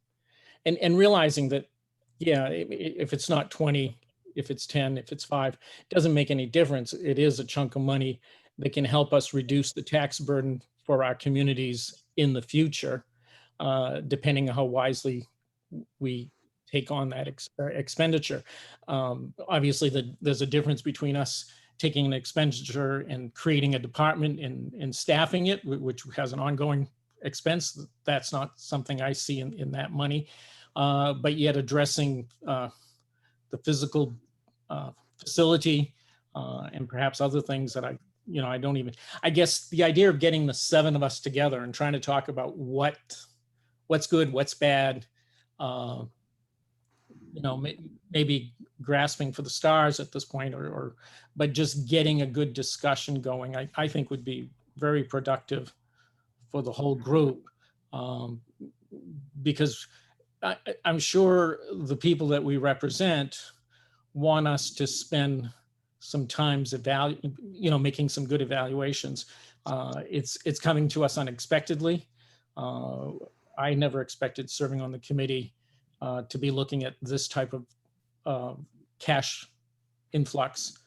and realizing that, if it's not 20, if it's 10, if it's 5, it doesn't make any difference. It is a chunk of money that can help us reduce the tax burden for our communities in the future, depending on how wisely we take on that expenditure. Obviously, there's a difference between us taking an expenditure and creating a department and staffing it, which has an ongoing expense. That's not something I see in that money, but yet addressing the physical facility and perhaps other things that I guess the idea of getting the 7 of us together and trying to talk about what's good, what's bad, maybe grasping for the stars at this point, but just getting a good discussion going, I think would be very productive for the whole group, because I'm sure the people that we represent want us to spend some times making some good evaluations. It's coming to us unexpectedly. I never expected serving on the committee to be looking at this type of cash influx.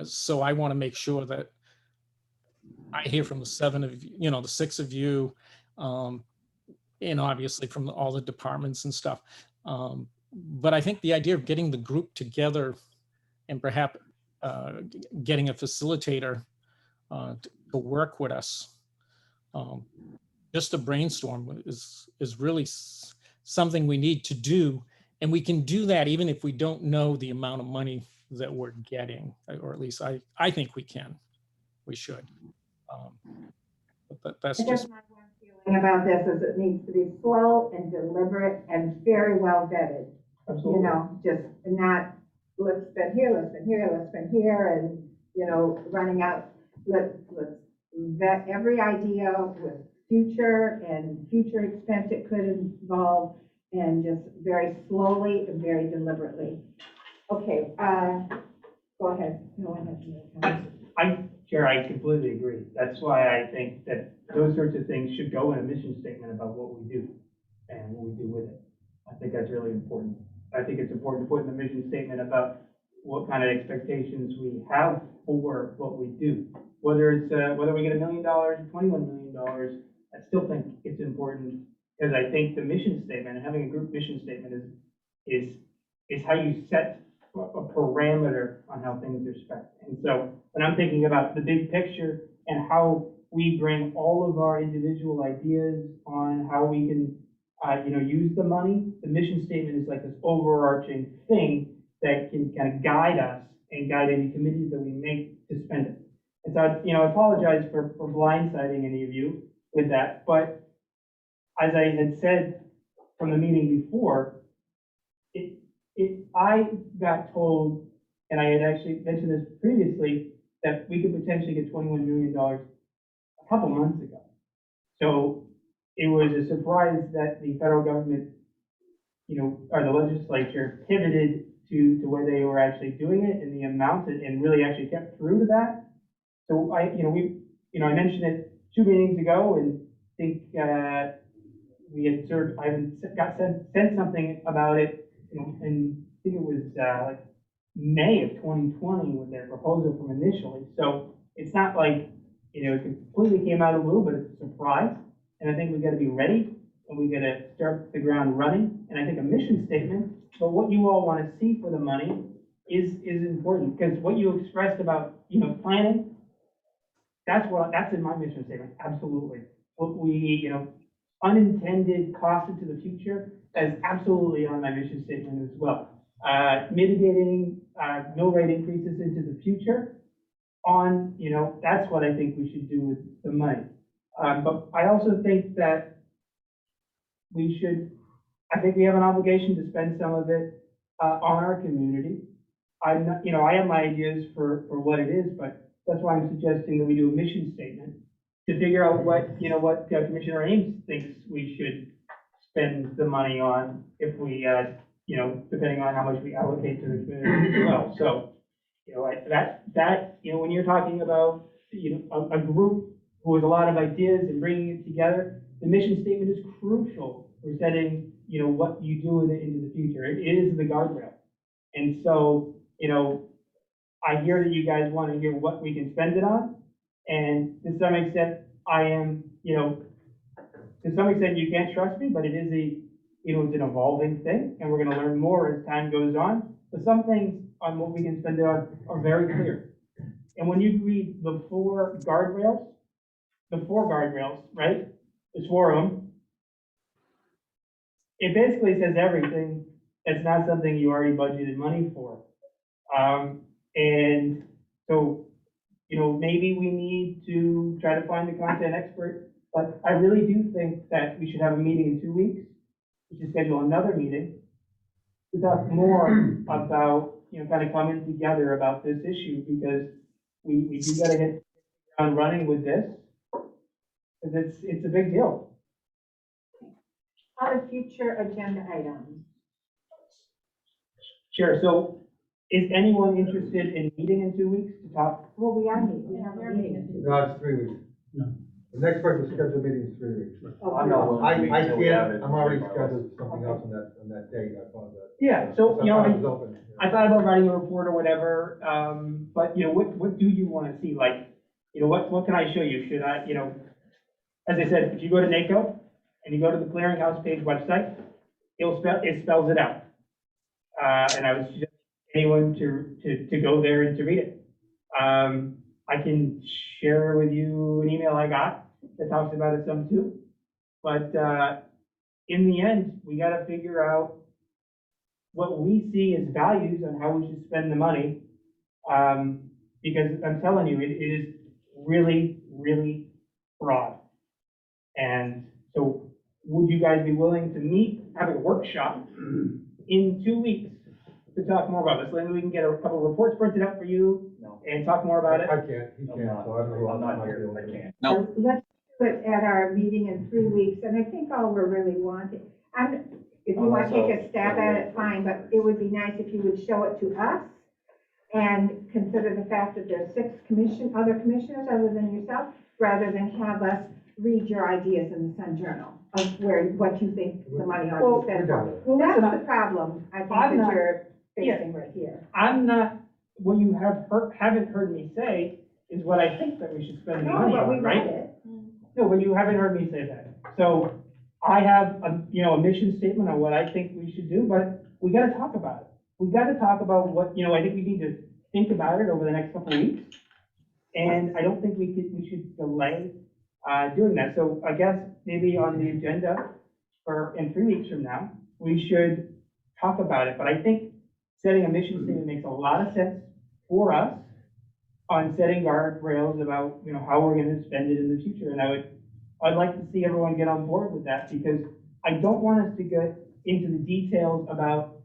So I want to make sure that I hear from the 7 of you, the 6 of you, and obviously from all the departments and stuff. But I think the idea of getting the group together and perhaps getting a facilitator to work with us, just to brainstorm is really something we need to do. And we can do that even if we don't know the amount of money that we're getting, or at least I think we can, we should. But that's I guess just, my one feeling about this is it needs to be slow and deliberate and very well vetted. Absolutely. Just not, let's spend here, and, running out. Let's vet every idea with future expense it could involve, and just very slowly and very deliberately. Okay, go ahead. No one has any comments. Chair, I completely agree. That's why I think that those sorts of things should go in a mission statement about what we do and what we do with it. I think that's really important. I think it's important to put in the mission statement about what kind of expectations we have for what we do. Whether it's, whether we get $1 million, $21 million, I still think it's important, because I think the mission statement, and having a group mission statement is how you set a parameter on how things are spent. And so when I'm thinking about the big picture and how we bring all of our individual ideas on how we can, use the money, the mission statement is like this overarching thing that can kind of guide us and guide any committees that we make to spend it. And so, I apologize for blindsiding any of you with that, but as I had said from the meeting before, I got told, and I had actually mentioned this previously, that we could potentially get $21 million a couple months ago. So it was a surprise that the federal government, or the legislature pivoted to where they were actually doing it and the amount and really actually kept true to that. So I mentioned it 2 meetings ago, and think we had sent something about it, and I think it was like May of 2020 with their proposal from initially. So it's not like, it completely came out of the blue, but it's a surprise. And I think we got to be ready, and we got to start the ground running. And I think a mission statement, but what you all want to see for the money is important, because what you expressed about, planning, that's in my mission statement, absolutely. What we, unintended costs into the future, that is absolutely on my mission statement as well. Mitigating mill rate increases into the future on, that's what I think we should do with the money. But I also think that I think we have an obligation to spend some of it on our community. I'm not, I have my ideas for what it is, but that's why I'm suggesting that we do a mission statement to figure out what Commissioner Ames thinks we should spend the money on if we, depending on how much we allocate to the community as well. So, when you're talking about, a group who has a lot of ideas and bringing it together, the mission statement is crucial for setting, what you do with it into the future. It is the guardrail. And so, I hear that you guys want to hear what we can spend it on. And to some extent, I am, to some extent you can't trust me, but it is it's an evolving thing, and we're going to learn more as time goes on. But some things on what we can spend it on are very clear. And when you read the four guardrails, right? There's 4 of them. It basically says everything that's not something you already budgeted money for. And so, maybe we need to try to find a content expert, but I really do think that we should have a meeting in 2 weeks. We should schedule another meeting to talk more about, kind of coming together about this issue, because we do got to hit the ground running with this, because it's a big deal. Other future agenda items. Sure. So is anyone interested in meeting in 2 weeks to talk? Well, we are meeting, we have a meeting. No, it's 3 weeks. No. The next regular scheduled meeting is 3 weeks. I'm not willing I to wait till we have it. can't, I'm already scheduled something else on that date, I apologize. Yeah, so, Sometimes it's open. I thought about writing a report or whatever, but, what do you want to see? Like, what can I show you? Should I, as I said, if you go to NACO and you go to the Clearinghouse page website, it spells it out. And I would suggest anyone to go there and to read it. I can share with you an email I got that talks about it some too. But in the end, we got to figure out what we see as values on how we should spend the money. Because I'm telling you, it is really, really broad. And so would you guys be willing to meet, have a workshop in 2 weeks to talk more about this? Maybe we can get a couple of reports printed out for you No. and talk more about it. I can't, he can't, so I don't know. I'm not what here, able I to do. can't. No. Let's do it at our meeting in 3 weeks, and I think all we're really wanting, if you want to take a stab at it, fine, but it would be nice if you would show it to us and consider the fact that there's 6 other commissioners other than yourself, rather than have us read your ideas in the Sun Journal. of where, what you think the money ought Well, to be We're spent done on. with it. Well, listen, That's the problem, I think, I'm that not- you're yeah. facing right here. I'm not, what you haven't heard me say is what I think that we should spend the No, money but we on, read right? it. No, but you haven't heard me say that. So I have a mission statement on what I think we should do, but we gotta talk about it. We gotta talk about what, I think we need to think about it over the next couple of weeks. And I don't think we should delay, doing that. So I guess maybe on the agenda in 3 weeks from now, we should talk about it. But I think setting a mission statement makes a lot of sense for us on setting guardrails about, how we're gonna spend it in the future. And I'd like to see everyone get on board with that, because I don't want us to get into the details about,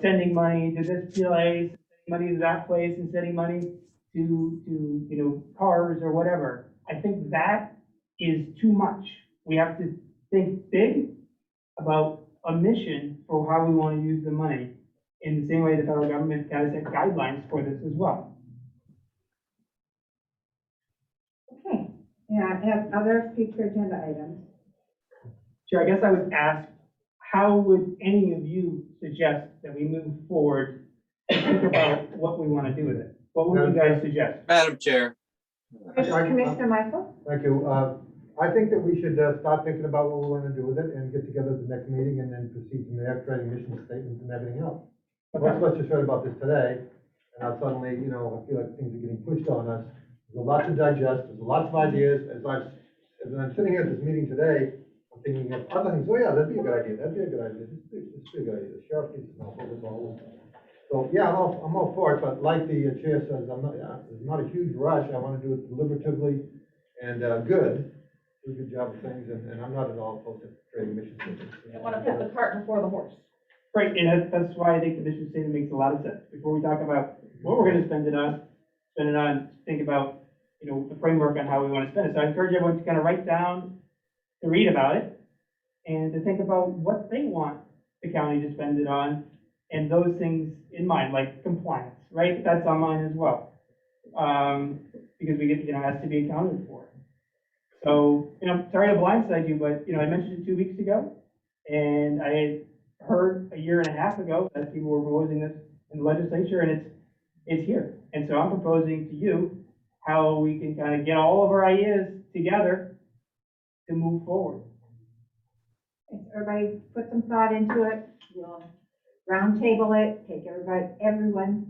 sending money to this place, sending money to that place, and sending money to cars or whatever. I think that is too much. We have to think big about a mission for how we want to use the money, in the same way the federal government kind of set guidelines for this as well. Okay, yeah, have other future agenda items. Sure, I guess I would ask, how would any of you suggest that we move forward and think about what we want to do with it? What would you guys suggest? Madam Chair, Commissioner Michael? Thank you. I think that we should start thinking about what we want to do with it and get together at the next meeting and then proceed from there, creating mission statements and everything else. Most of us just heard about this today, and now suddenly, I feel like things are getting pushed on us. There's a lot to digest, there's lots of ideas. As I'm sitting here at this meeting today, I'm thinking of other things. Oh yeah, that'd be a good idea, that'd be a good idea, this would be a good idea. The sheriff needs to know what it's all about. So, yeah, I'm all for it, but like the chair says, there's not a huge rush. I want to do it deliberatively and do a good job of things, and I'm not at all opposed to creating mission statements. You don't want to put the cart before the horse. Right, and that's why I think the mission statement makes a lot of sense. Before we talk about what we're gonna spend it on, think about, the framework on how we want to spend it. So I encourage everyone to kind of write down, to read about it, and to think about what they want the county to spend it on, and those things in mind, like compliance, right? That's on mine as well. Because we get, has to be accounted for. So, sorry to blindside you, but, I mentioned it 2 weeks ago, and I had heard a year and a half ago that people were proposing this in the legislature, and it's here. And so I'm proposing to you how we can kind of get all of our ideas together to move forward. Everybody put some thought into it, we'll roundtable it, take everyone's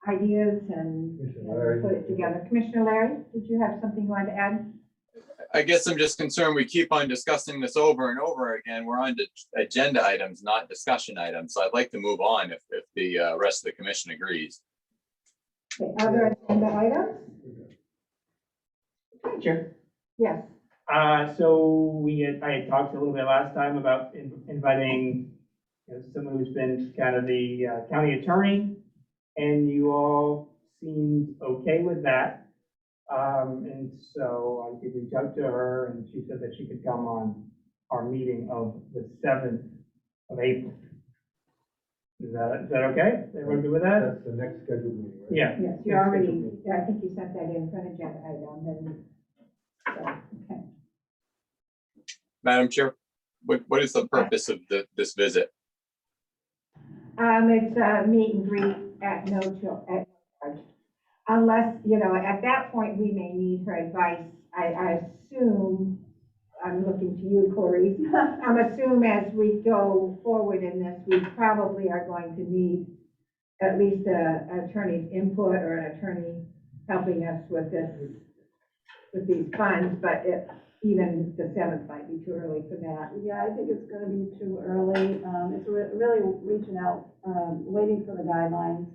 ideas and Commissioner Larry. put it together. Commissioner Larry, did you have something you wanted to add? I guess I'm just concerned we keep on discussing this over and over again. We're on to agenda items, not discussion items. So I'd like to move on if the rest of the commission agrees. Okay, other agenda items? Sure. Yes. So I had talked a little bit last time about inviting, someone who's been kind of the county attorney, and you all seemed okay with that. And so I did reach out to her, and she said that she could come on our meeting of the 7th of April. Is that okay? Everyone good with that? That's the next scheduled meeting, right? Yeah. Yes, you already, I think you sent that in for an agenda item, and, so, okay. Madam Chair, what is the purpose of this visit? It's a meet and greet at no charge. Unless, at that point, we may need her advice. I assume, I'm looking to you, Corey. I'm assuming as we go forward in this, we probably are going to need at least an attorney's input or an attorney helping us with this, with these funds, but even the 7th might be too early for that. Yeah, I think it's gonna be too early. It's really reaching out, waiting for the guidelines.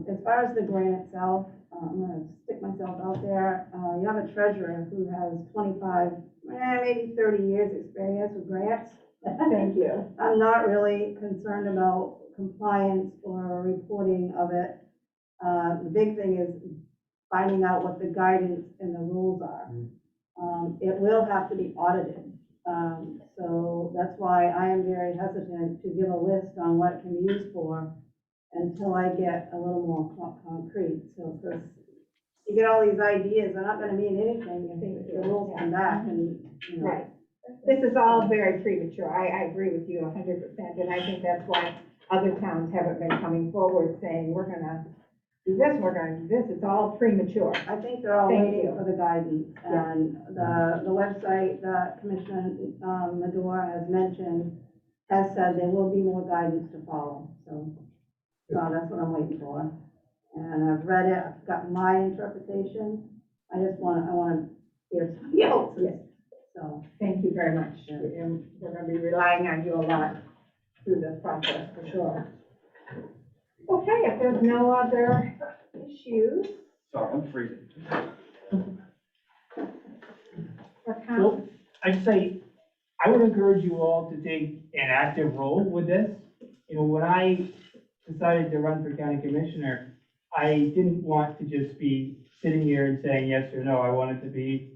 As far as the grant itself, I'm gonna stick myself out there. You have a treasurer who has 25, maybe 30 years experience with grants. Thank you. I'm not really concerned about compliance or reporting of it. The big thing is finding out what the guidance and the rules are. It will have to be audited. So that's why I am very hesitant to give a list on what it can be used for until I get a little more concrete. So, because you get all these ideas, they're not gonna mean anything if the rules come back and, Right. This is all very premature. I agree with you 100%, and I think that's why other towns haven't been coming forward saying, we're gonna do this, we're gonna do this. It's all premature. I think they're all Thank waiting you. for the guidance, and the website that Commissioner Medora has mentioned has said there will be more guidance to follow, so that's what I'm waiting for. And I've read it, I've got my interpretation, I want to hear somebody else's, so. Thank you very much. And we're gonna be relying on you a lot through this process, for sure. Okay, if there's no other issues Sorry, I'm freezing. or Well, comments, I'd say, I would encourage you all to take an active role with this. You know, when I decided to run for county commissioner, I didn't want to just be sitting here and saying yes or no. I wanted to take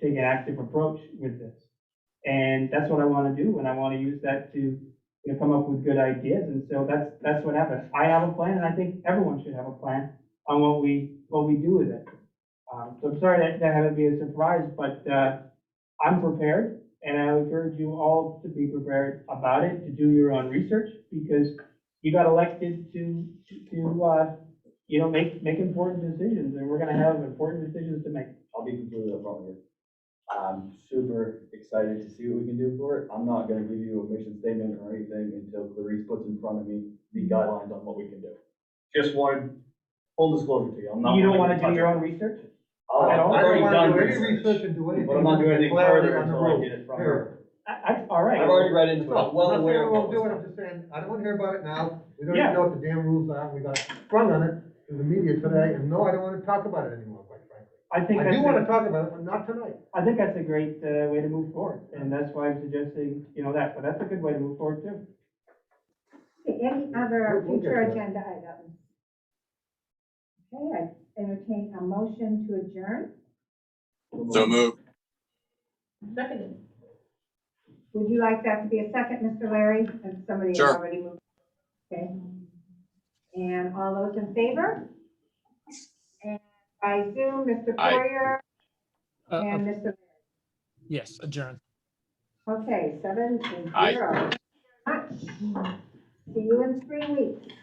an active approach with this. And that's what I want to do, and I want to use that to, you know, come up with good ideas. And so that's what happened. I have a plan, and I think everyone should have a plan on what we do with it. So I'm sorry that had to be a surprise, but I'm prepared, and I encourage you all to be prepared about it, to do your own research, because you got elected to you know, make important decisions, and we're gonna have important decisions to make. I'll be completely upfront with you. I'm super excited to see what we can do for it. I'm not gonna give you a mission statement or anything until Clarice puts in front of me the guidelines on what we can do. Just wanted full disclosure to you. I'm not. You don't gonna wanna do touch your it. own research? I've at all? already done I don't wanna do any research, research and do anything. but I'm not doing anything Clarity further on the until I rules. get it from Period. her. All right. I've already read into it. No, I'm well I'm not aware saying of we what won't do was it, I'm just saying, I don't wanna hear about it now. We don't even know what the damn rules are, we got sprung on it in the media today, and no, I don't wanna talk about it anymore, quite frankly. I think I do wanna that's, talk about it, but not tonight. I think that's a great, way to move forward, and that's why I'm suggesting, you know, that, but that's a good way to move forward too. Okay, any other We'll get future to it. agenda items? Okay, I entertain a motion to adjourn. So move. Seconded. Would you like that to be a second, Mr. Larry? And somebody has Sure. already moved. Okay. And all those in favor? And by Zoom, Mr. Aye. Poirier and Mr. Yes, adjourn. Okay, 7-0. Aye. Much. See you in 3 weeks.